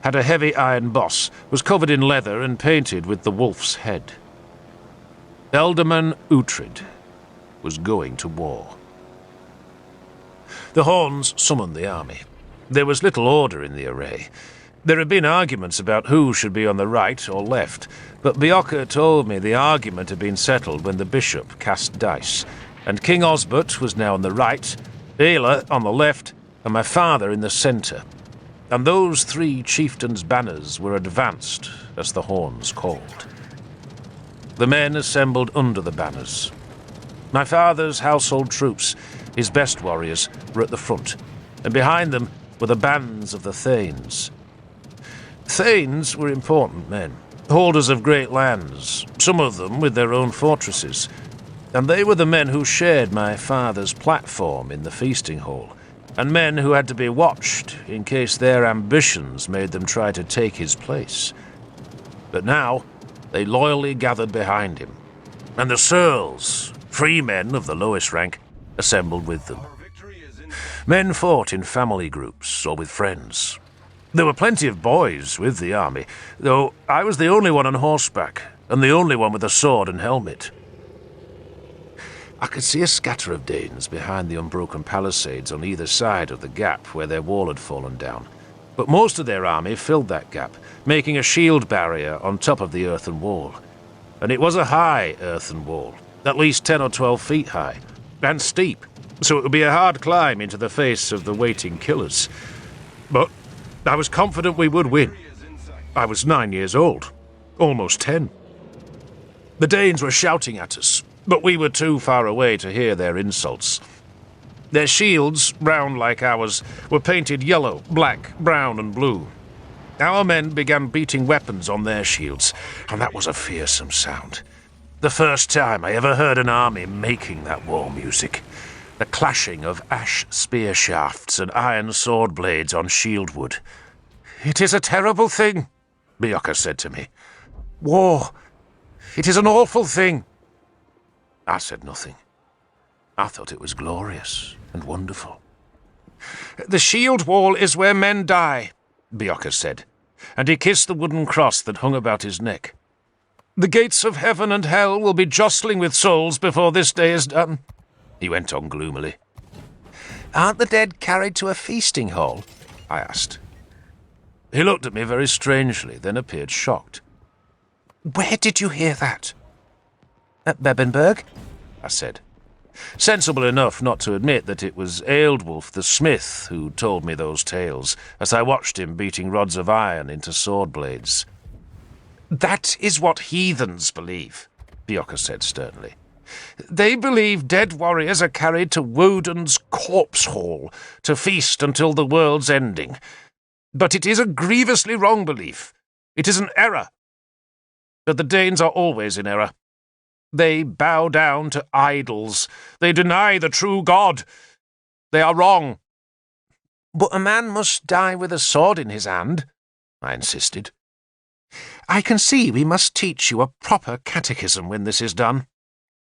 had a heavy iron boss, was covered in leather and painted with the wolf's head. Elderman Uhtred was going to war. The horns summoned the army. There was little order in the array. There had been arguments about who should be on the right or left, but Bioka told me the argument had been settled when the bishop cast dice, and King Osbert was now on the right, Aela on the left, and my father in the centre. And those three chieftains' banners were advanced as the horns called. The men assembled under the banners. My father's household troops, his best warriors, were at the front, and behind them were the bands of the Thanes. Thanes were important men, holders of great lands, some of them with their own fortresses, and they were the men who shared my father's platform in the feasting hall, and men who had to be watched in case their ambitions made them try to take his place. But now they loyally gathered behind him, and the ceorls, free men of the lowest rank, assembled with them. Men fought in family groups or with friends. There were plenty of boys with the army, though I was the only one on horseback, and the only one with a sword and helmet. I could see a scatter of Danes behind the unbroken palisades on either side of the gap where their wall had fallen down, But most of their army filled that gap, making a shield barrier on top of the earthen wall. And it was a high earthen wall, at least 10 or 12 feet high, and steep, so it would be a hard climb into the face of the waiting killers. But I was confident we would win. I was 9 years old, almost 10. The Danes were shouting at us, but we were too far away to hear their insults. Their shields, round like ours, were painted yellow, black, brown and blue. Our men began beating weapons on their shields, and that was a fearsome sound. The first time I ever heard an army making that war music. The clashing of ash spear shafts and iron sword blades on shield wood. "It is a terrible thing," Bjorka said to me. "War. It is an awful thing." I said nothing. I thought it was glorious and wonderful. "The shield wall is where men die," Bjorka said, and he kissed the wooden cross that hung about his neck. "The gates of heaven and hell will be jostling with souls before this day is done," he went on gloomily. "Aren't the dead carried to a feasting hall?" I asked. He looked at me very strangely, then appeared shocked. "Where did you hear that?" "At Bebenberg," I said, sensible enough not to admit that it was Ealdwulf the smith who told me those tales, as I watched him beating rods of iron into sword blades. "That is what heathens believe," Bjorka said sternly. "They believe dead warriors are carried to Woden's corpse hall to feast until the world's ending. But it is a grievously wrong belief. It is an error. But the Danes are always in error. They bow down to idols. They deny the true God. They are wrong." "But a man must die with a sword in his hand," I insisted. "I can see we must teach you a proper catechism when this is done,"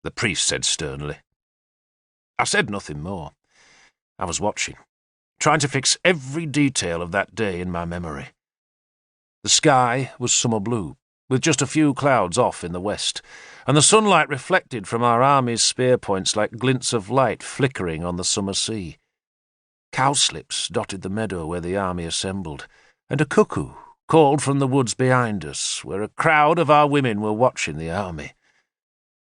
the priest said sternly. I said nothing more. I was watching, trying to fix every detail of that day in my memory. The sky was summer blue, with just a few clouds off in the west, and the sunlight reflected from our army's spear points like glints of light flickering on the summer sea. Cowslips dotted the meadow where the army assembled, and a cuckoo called from the woods behind us, where a crowd of our women were watching the army.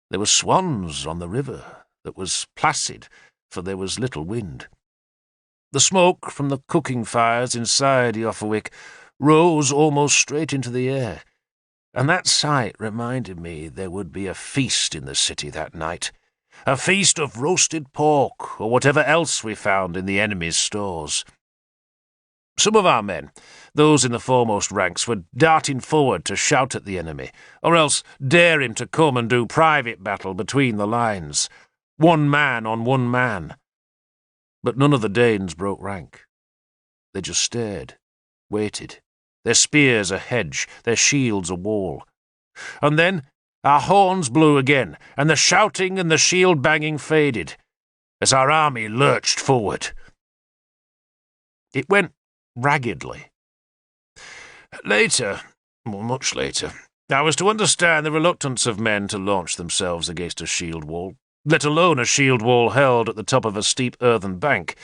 There were swans on the river that was placid, for there was little wind. The smoke from the cooking fires inside Jofawick rose almost straight into the air, and that sight reminded me there would be a feast in the city that night, a feast of roasted pork or whatever else we found in the enemy's stores. Some of our men, those in the foremost ranks, were darting forward to shout at the enemy, or else dare him to come and do private battle between the lines, one man on one man. But none of the Danes broke rank. They just stared, waited, their spears a hedge, their shields a wall. And then our horns blew again, and the shouting and the shield-banging faded, as our army lurched forward. It went raggedly. Later, much later, I was to understand the reluctance of men to launch themselves against a shield wall, let alone a shield wall held at the top of a steep earthen bank.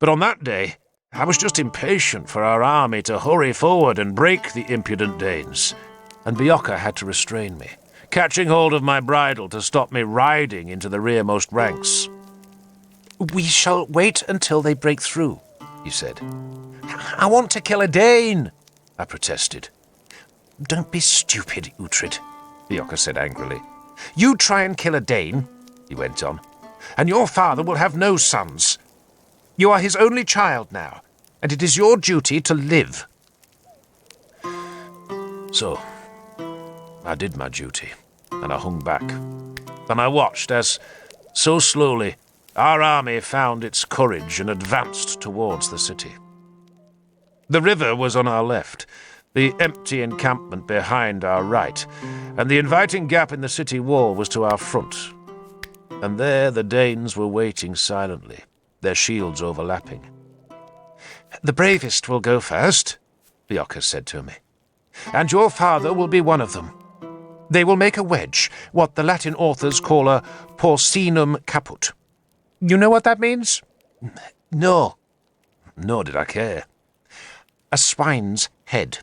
But on that day, I was just impatient for our army to hurry forward and break the impudent Danes, and Bjorka had to restrain me, catching hold of my bridle to stop me riding into the rearmost ranks. "We shall wait until they break through," he said. "I want to kill a Dane," I protested. "Don't be stupid, Uhtred," Bjorka said angrily. "You try and kill a Dane," he went on, "and your father will have no sons. You are his only child now, and it is your duty to live." So, I did my duty, and I hung back, and I watched as, so slowly, our army found its courage and advanced towards the city. The river was on our left, the empty encampment behind our right, and the inviting gap in the city wall was to our front. And there the Danes were waiting silently, their shields overlapping. "The bravest will go first," Bjorka said to me, "and your father will be one of them. They will make a wedge, what the Latin authors call a porcinum caput. You know what that means?" No. Nor did I care.
a swine's head,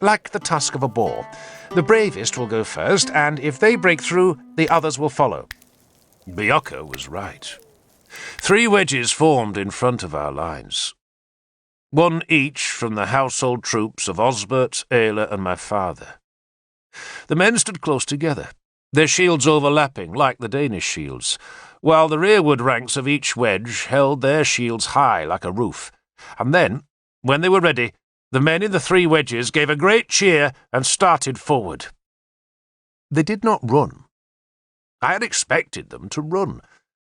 like the tusk of a boar. The bravest will go first, and if they break through, the others will follow.
Bjorka was right. 3 wedges formed in front of our lines. 1 each from the household troops of Osbert, Ayla, and my father. The men stood close together, their shields overlapping like the Danish shields, while the rearward ranks of each wedge held their shields high like a roof. And then, when they were ready, the men in the 3 wedges gave a great cheer and started forward. They did not run. I had expected them to run,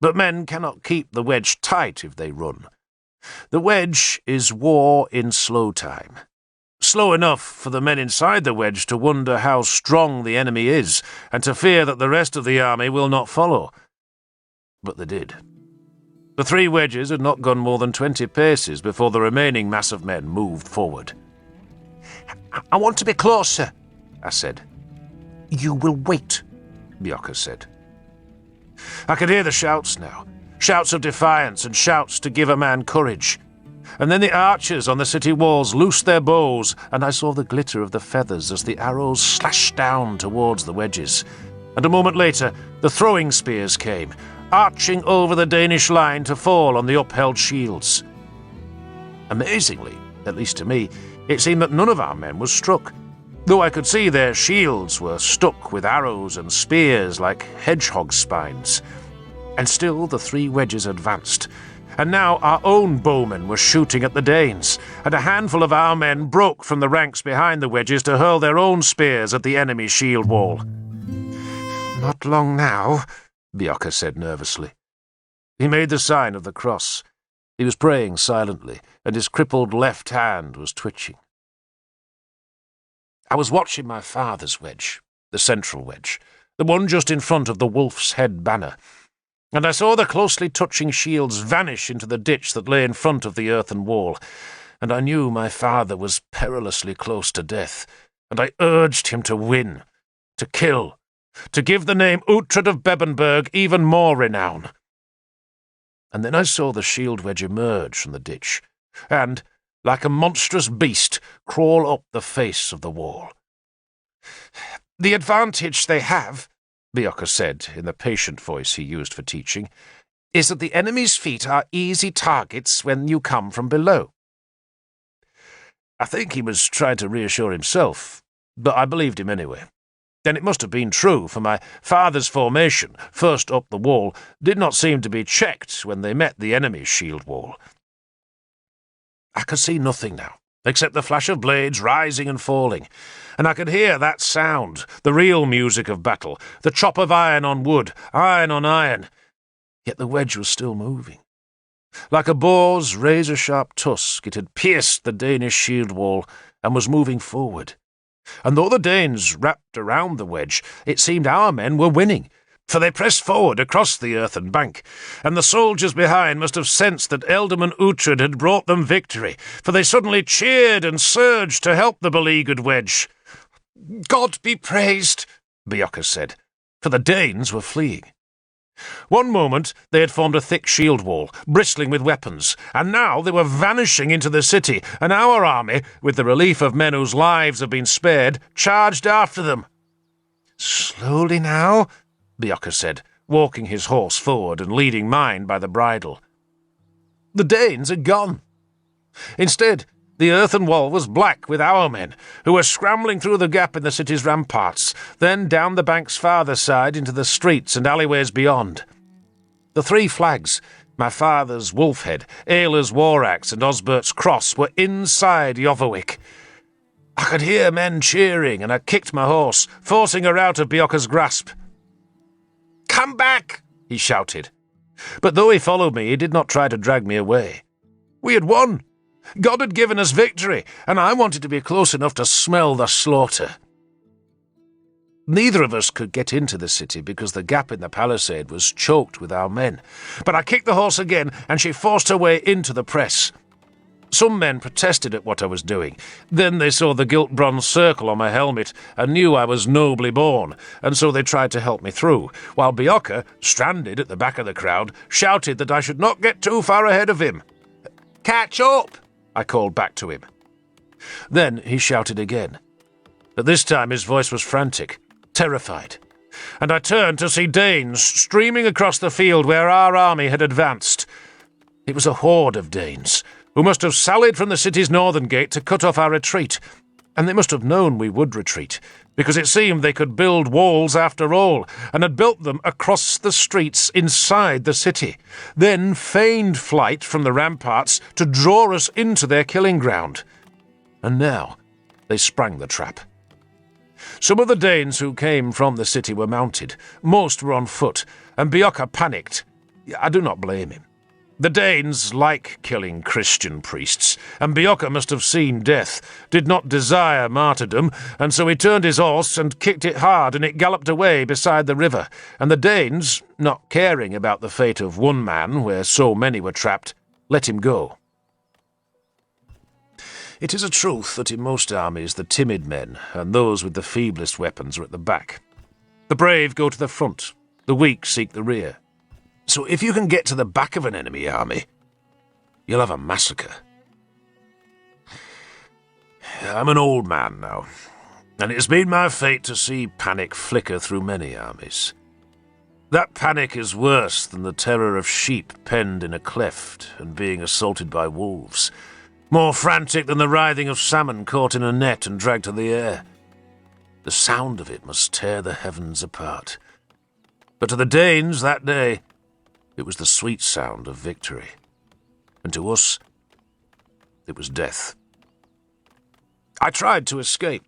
but men cannot keep the wedge tight if they run. The wedge is war in slow time. Slow enough for the men inside the wedge to wonder how strong the enemy is, and to fear that the rest of the army will not follow. But they did. The 3 wedges had not gone more than 20 paces before the remaining mass of men moved forward.
I want to be closer, I said.
You will wait,
Bjorka said. I could hear the shouts now, shouts of defiance and shouts to give a man courage. And then the archers on the city walls loosed their bows, and I saw the glitter of the feathers as the arrows slashed down towards the wedges. And a moment later, the throwing spears came, arching over the Danish line to fall on the upheld shields. Amazingly, at least to me, it seemed that none of our men was struck, though I could see their shields were stuck with arrows and spears like hedgehog spines. And still the 3 wedges advanced, and now our own bowmen were shooting at the Danes, and a handful of our men broke from the ranks behind the wedges to hurl their own spears at the enemy's shield wall.
Not long now,
Bjorka said nervously. He made the sign of the cross. He was praying silently, and his crippled left hand was twitching. I was watching my father's wedge, the central wedge, the one just in front of the wolf's head banner, and I saw the closely touching shields vanish into the ditch that lay in front of the earthen wall, and I knew my father was perilously close to death, and I urged him to win, to kill, to give the name Uhtred of Bebbanburg even more renown. And then I saw the shield wedge emerge from the ditch, and, like a monstrous beast, crawl up the face of the wall.
The advantage they have,
Bjorka said in the patient voice he used for teaching,
is that the enemy's feet are easy targets when you come from below.
I think he was trying to reassure himself, but I believed him anyway. And it must have been true, for my father's formation, first up the wall, did not seem to be checked when they met the enemy's shield wall. I could see nothing now, except the flash of blades rising and falling, and I could hear that sound, the real music of battle, the chop of iron on wood, iron on iron. Yet the wedge was still moving. Like a boar's razor-sharp tusk, it had pierced the Danish shield wall and was moving forward. And though the Danes wrapped around the wedge, it seemed our men were winning, for they pressed forward across the earthen bank, and the soldiers behind must have sensed that Ealdorman Uhtred had brought them victory, for they suddenly cheered and surged to help the beleaguered wedge.
God be praised,
Bjorka said, for the Danes were fleeing. One moment they had formed a thick shield wall, bristling with weapons, and now they were vanishing into the city, and our army, with the relief of men whose lives have been spared, charged after them.
Slowly now,
Bjorka said, walking his horse forward and leading mine by the bridle. The Danes had gone. Instead, the earthen wall was black with our men, who were scrambling through the gap in the city's ramparts, then down the bank's farther side into the streets and alleyways beyond. The 3 flags, my father's wolf head, Ayla's war axe, and Osbert's cross, were inside Jovowick. I could hear men cheering, and I kicked my horse, forcing her out of Bjorka's grasp.
"Come back!"
he shouted. But though he followed me, he did not try to drag me away. We had won. God had given us victory, and I wanted to be close enough to smell the slaughter. Neither of us could get into the city because the gap in the palisade was choked with our men, but I kicked the horse again, and she forced her way into the press. Some men protested at what I was doing. Then they saw the gilt bronze circle on my helmet and knew I was nobly born, and so they tried to help me through, while Bjorka, stranded at the back of the crowd, shouted that I should not get too far ahead of him.
"Catch up!"
I called back to him. Then he shouted again. But this time his voice was frantic, terrified, and I turned to see Danes streaming across the field where our army had advanced. It was a horde of Danes, who must have sallied from the city's northern gate to cut off our retreat, and they must have known we would retreat, because it seemed they could build walls after all, and had built them across the streets inside the city, then feigned flight from the ramparts to draw us into their killing ground. And now they sprang the trap. Some of the Danes who came from the city were mounted, most were on foot, and Bjorka panicked. I do not blame him. The Danes like killing Christian priests, and Bjorka must have seen death, did not desire martyrdom, and so he turned his horse and kicked it hard, and it galloped away beside the river, and the Danes, not caring about the fate of one man where so many were trapped, let him go. It is a truth that in most armies the timid men and those with the feeblest weapons are at the back. The brave go to the front, the weak seek the rear. So if you can get to the back of an enemy army, you'll have a massacre. I'm an old man now, and it has been my fate to see panic flicker through many armies. That panic is worse than the terror of sheep penned in a cleft and being assaulted by wolves, more frantic than the writhing of salmon caught in a net and dragged to the air. The sound of it must tear the heavens apart. But to the Danes that day, it was the sweet sound of victory, and to us, it was death. I tried to escape.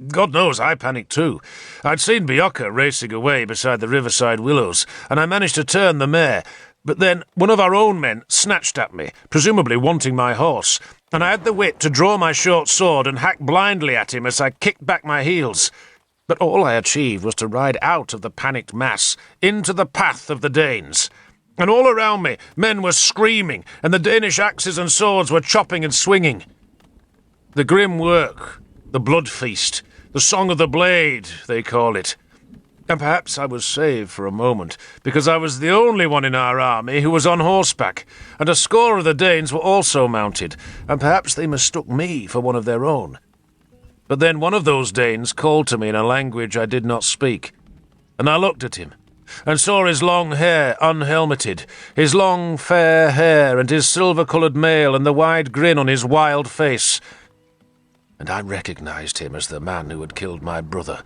God knows I panicked too. I'd seen Bjorka racing away beside the riverside willows, and I managed to turn the mare, but then one of our own men snatched at me, presumably wanting my horse, and I had the wit to draw my short sword and hack blindly at him as I kicked back my heels. But all I achieved was to ride out of the panicked mass into the path of the Danes. And all around me, men were screaming, and the Danish axes and swords were chopping and swinging. The grim work, the blood feast, the song of the blade, they call it. And perhaps I was saved for a moment, because I was the only one in our army who was on horseback, and a score of the Danes were also mounted, and perhaps they mistook me for one of their own. But then one of those Danes called to me in a language I did not speak, and I looked at him, and saw his long hair unhelmeted, his long fair hair and his silver-coloured mail and the wide grin on his wild face. And I recognized him as the man who had killed my brother.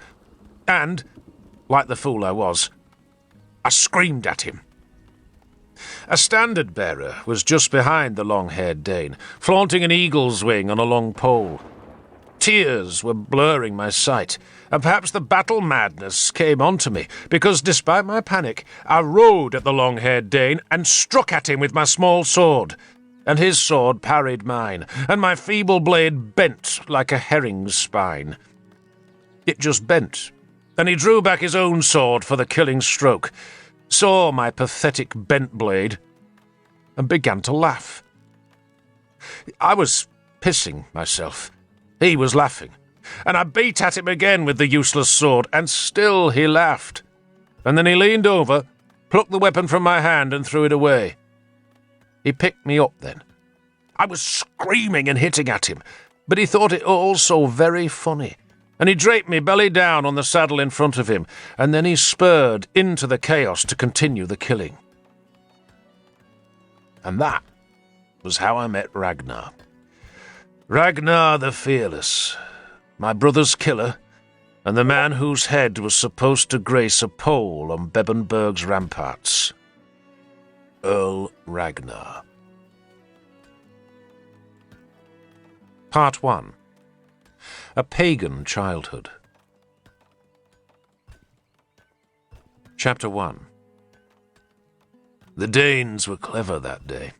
And, like the fool I was, I screamed at him. A standard-bearer was just behind the long-haired Dane, flaunting an eagle's wing on a long pole. Tears were blurring my sight, and perhaps the battle madness came onto me, because despite my panic, I rode at the long-haired Dane and struck at him with my small sword, and his sword parried mine, and my feeble blade bent like a herring's spine. It just bent, and he drew back his own sword for the killing stroke, saw my pathetic bent blade, and began to laugh. I was pissing myself. He was laughing, and I beat at him again with the useless sword, and still he laughed. And then he leaned over, plucked the weapon from my hand, and threw it away. He picked me up then. I was screaming and hitting at him, but he thought it all so very funny, and he draped me belly down on the saddle in front of him, and then he spurred into the chaos to continue the killing. And that was how I met Ragnar. Ragnar the Fearless, my brother's killer, and the man whose head was supposed to grace a pole on Bebbanburg's ramparts. Earl Ragnar. Part 1. A Pagan Childhood. Chapter 1. The Danes were clever that day.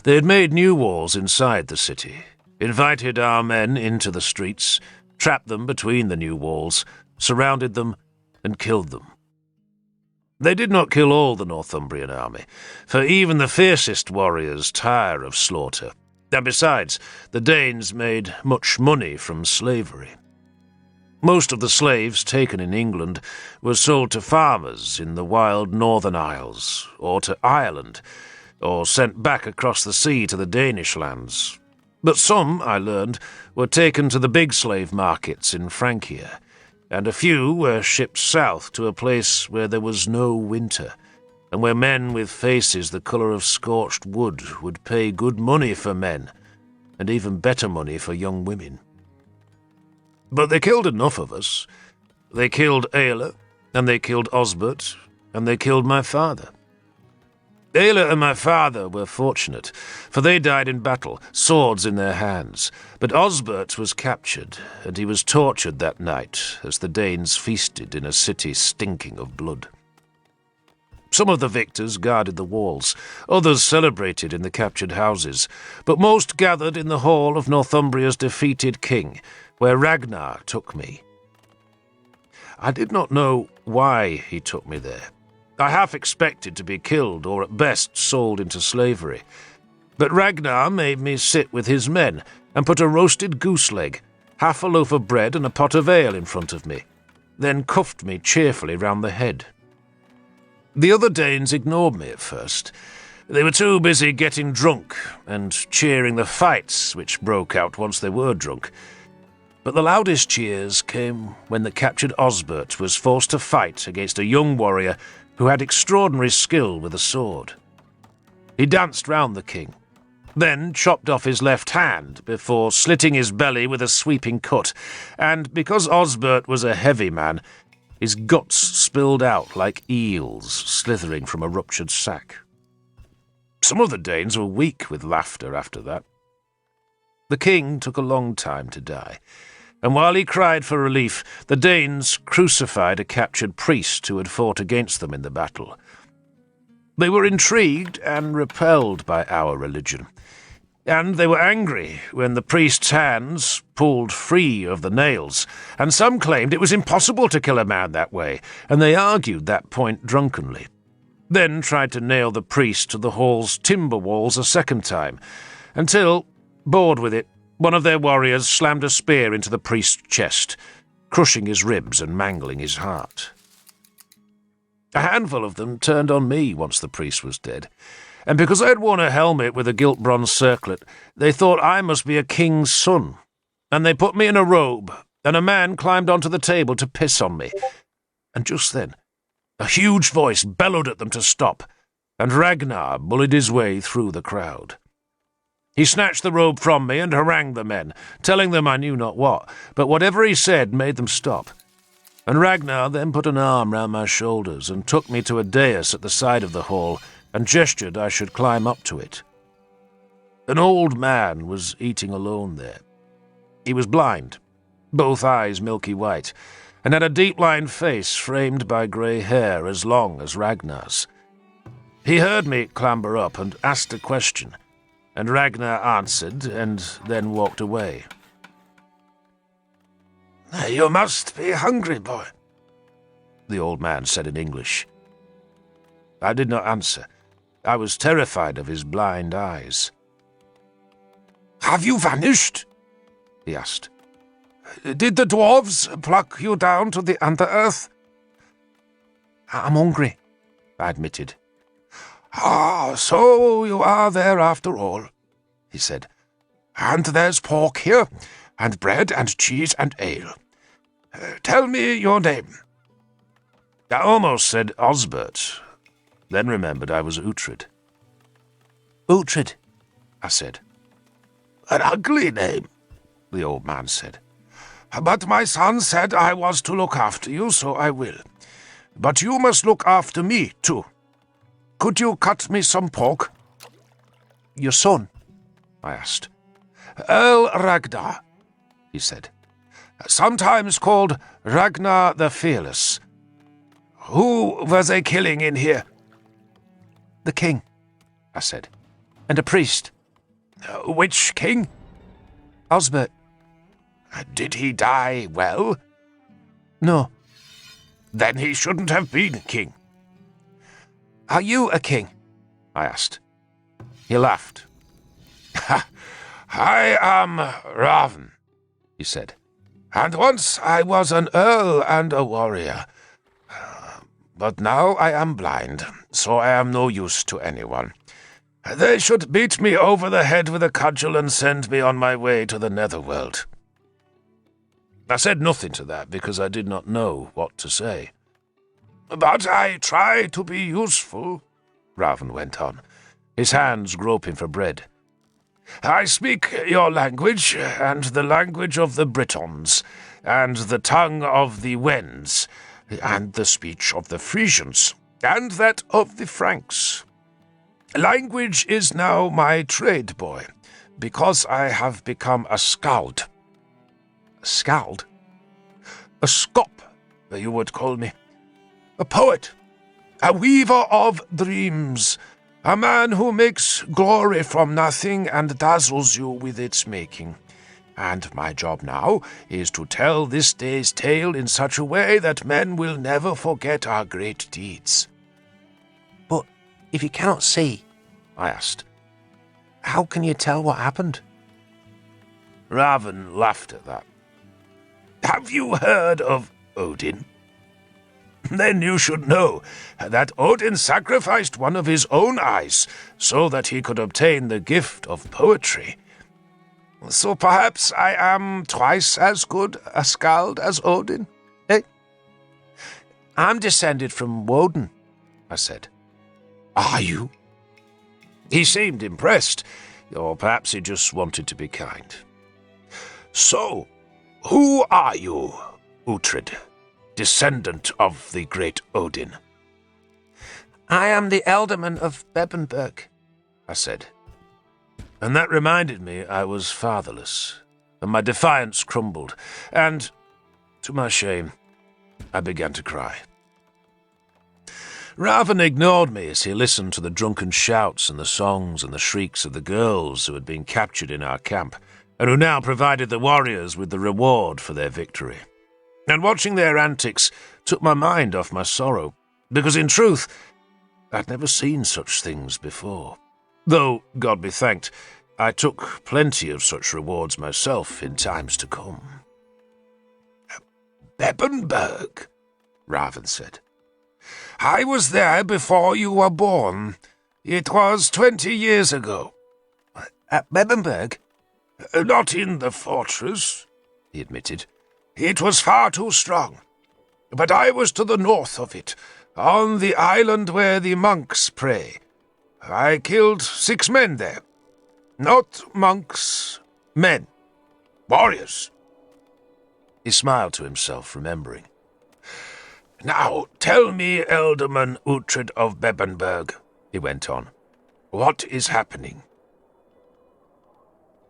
They had made new walls inside the city, invited our men into the streets, trapped them between the new walls, surrounded them, and killed them. They did not kill all the Northumbrian army, for even the fiercest warriors tire of slaughter, and besides, the Danes made much money from slavery. Most of the slaves taken in England were sold to farmers in the wild Northern Isles, or to Ireland, or sent back across the sea to the Danish lands. But some, I learned, were taken to the big slave markets in Francia, and a few were shipped south to a place where there was no winter, and where men with faces the colour of scorched wood would pay good money for men, and even better money for young women. But they killed enough of us. They killed Ayla, and they killed Osbert, and they killed my father. Ayla and my father were fortunate, for they died in battle, swords in their hands. But Osbert was captured, and he was tortured that night as the Danes feasted in a city stinking of blood. Some of the victors guarded the walls, others celebrated in the captured houses, but most gathered in the hall of Northumbria's defeated king, where Ragnar took me. I did not know why he took me there. I half expected to be killed or at best sold into slavery. But Ragnar made me sit with his men and put a roasted goose leg, half a loaf of bread and a pot of ale in front of me, then cuffed me cheerfully round the head. The other Danes ignored me at first. They were too busy getting drunk and cheering the fights which broke out once they were drunk. But the loudest cheers came when the captured Osbert was forced to fight against a young warrior who had extraordinary skill with a sword. He danced round the king, then chopped off his left hand before slitting his belly with a sweeping cut, and because Osbert was a heavy man, his guts spilled out like eels slithering from a ruptured sack. Some of the Danes were weak with laughter after that. The king took a long time to die, and while he cried for relief, the Danes crucified a captured priest who had fought against them in the battle. They were intrigued and repelled by our religion, and they were angry when the priest's hands pulled free of the nails, and some claimed it was impossible to kill a man that way, and they argued that point drunkenly, then tried to nail the priest to the hall's timber walls a second time, until, bored with it, one of their warriors slammed a spear into the priest's chest, crushing his ribs and mangling his heart. A handful of them turned on me once the priest was dead, and because I had worn a helmet with a gilt bronze circlet, they thought I must be a king's son, and they put me in a robe, and a man climbed onto the table to piss on me. And just then, a huge voice bellowed at them to stop, and Ragnar bullied his way through the crowd. He snatched the robe from me and harangued the men, telling them I knew not what, but whatever he said made them stop. And Ragnar then put an arm round my shoulders and took me to a dais at the side of the hall and gestured I should climb up to it. An old man was eating alone there. He was blind, both eyes milky white, and had a deep-lined face framed by grey hair as long as Ragnar's. He heard me clamber up and asked a question, and Ragnar answered and then walked away.
"You must be hungry, boy," the old man said in English.
I did not answer. I was terrified of his blind eyes.
"Have you vanished?" he asked. "Did the dwarves pluck you down to the underearth?"
"I'm hungry,"
I admitted. "Ah, so you are there after all," he said. "And there's pork here, and bread and cheese and ale. Tell me your name."
I almost said Osbert, then remembered I was Uhtred.
"Uhtred,"
I said.
"An ugly name," the old man said. "But my son said I was to look after you, so I will. But you must look after me, too. Could you cut me some pork?"
"Your son?"
I asked. "Earl Ragnar," he said. "Sometimes called Ragnar the Fearless. Who were they killing in here?"
"The king," I said, "and a priest."
"Which king?"
"Osbert."
"Did he die well?"
"No."
"Then he shouldn't have been king."
"Are you a king?"
I asked. He laughed. "I am Raven," he said. "And once I was an earl and a warrior. But now I am blind, so I am no use to anyone. They should beat me over the head with a cudgel and send me on my way to the netherworld.
I said nothing to that because I did not know what to say.
But I try to be useful, Raven went on,
his hands groping for bread.
I speak your language, and the language of the Britons, and the tongue of the Wends, and the speech of the Frisians, and that of the Franks. Language is now my trade, boy, because I have become a skald.
A skald?
A scop, you would call me. A poet, a weaver of dreams, a man who makes glory from nothing and dazzles you with its making. And my job now is to tell this day's tale in such a way that men will never forget our great deeds.
But if you cannot see, I asked, how can you tell what happened?
Raven laughed at that.
Have you heard of Odin? Then you should know that Odin sacrificed one of his own eyes so that he could obtain the gift of poetry. So perhaps I am twice as good a skald as Odin, eh?
I'm descended from Woden, I said.
Are you? He seemed impressed, or perhaps he just wanted to be kind. So, who are you, Uhtred, descendant of the great Odin?
I am the Elderman of Bebbanburg, I said.
And that reminded me I was fatherless, and my defiance crumbled, and, to my shame, I began to cry. Raven ignored me as he listened to the drunken shouts and the songs and the shrieks of the girls who had been captured in our camp, and who now provided the warriors with the reward for their victory. And watching their antics took my mind off my sorrow, because in truth, I'd never seen such things before. Though, God be thanked, I took plenty of such rewards myself in times to come.
Bebbanburg, Raven said. I was there before you were born. It was 20 years ago.
At Bebbanburg?
Not in the fortress, he admitted. It was far too strong. But I was to the north of it, on the island where the monks pray. I killed 6 men there. Not monks, men. Warriors.
He smiled to himself, remembering.
Now, tell me, Elderman Uhtred of Bebbanburg, he went on. What is happening?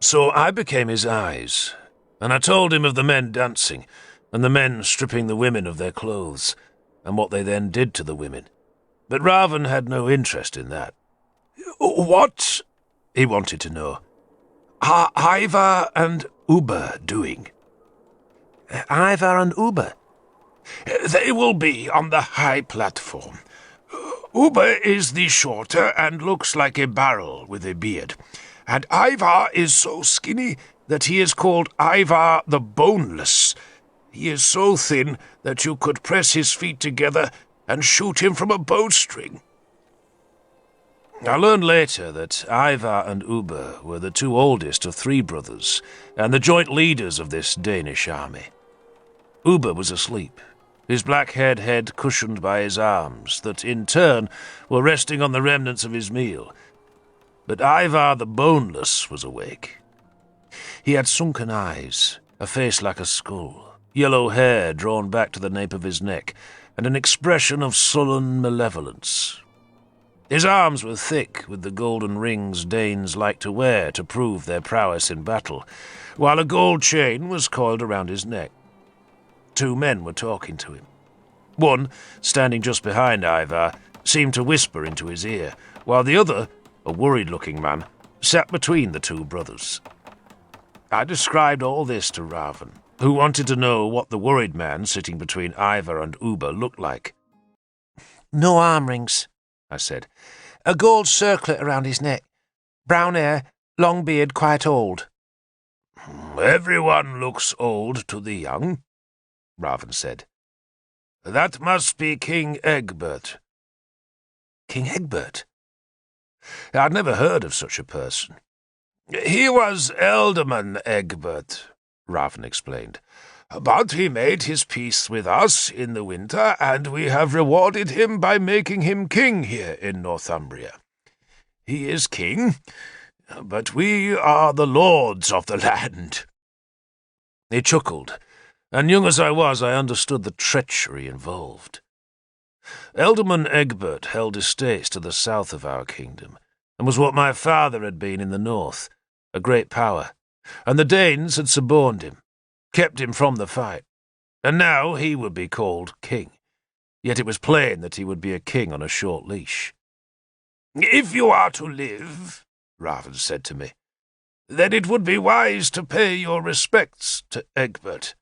So I became his eyes, and I told him of the men dancing, and the men stripping the women of their clothes, and what they then did to the women. But Raven had no interest in that.
What,
he wanted to know,
are Ivar and Uber doing?
Ivar and Uber?
They will be on the high platform. Uber is the shorter and looks like a barrel with a beard, and Ivar is so skinny that he is called Ivar the Boneless. He is so thin that you could press his feet together and shoot him from a bowstring.
I learned later that Ivar and Uber were the 2 oldest of 3 brothers, and the joint leaders of this Danish army. Uber was asleep, his black-haired head cushioned by his arms, that in turn were resting on the remnants of his meal. But Ivar the Boneless was awake. He had sunken eyes, a face like a skull, yellow hair drawn back to the nape of his neck, and an expression of sullen malevolence. His arms were thick with the golden rings Danes like to wear to prove their prowess in battle, while a gold chain was coiled around his neck. 2 men were talking to him. One, standing just behind Ivar, seemed to whisper into his ear, while the other, a worried-looking man, sat between the 2 brothers. I described all this to Raven, who wanted to know what the worried man sitting between Ivar and Uber looked like.
No arm rings, I said. A gold circlet around his neck. Brown hair, long beard, quite old.
Everyone looks old to the young, Raven said. That must be King Egbert.
King Egbert?
I'd never heard of such a person.
"He was Ealdorman Egbert," Raven explained. "But he made his peace with us in the winter, and we have rewarded him by making him king here in Northumbria. He is king, but we are the lords of the land."
He chuckled, and young as I was, I understood the treachery involved. Ealdorman Egbert held estates to the south of our kingdom, and was what my father had been in the north, a great power, and the Danes had suborned him, kept him from the fight, and now he would be called king. Yet it was plain that he would be a king on a short leash.
"If you are to live," Raven said to me, "then it would be wise to pay your respects to Egbert.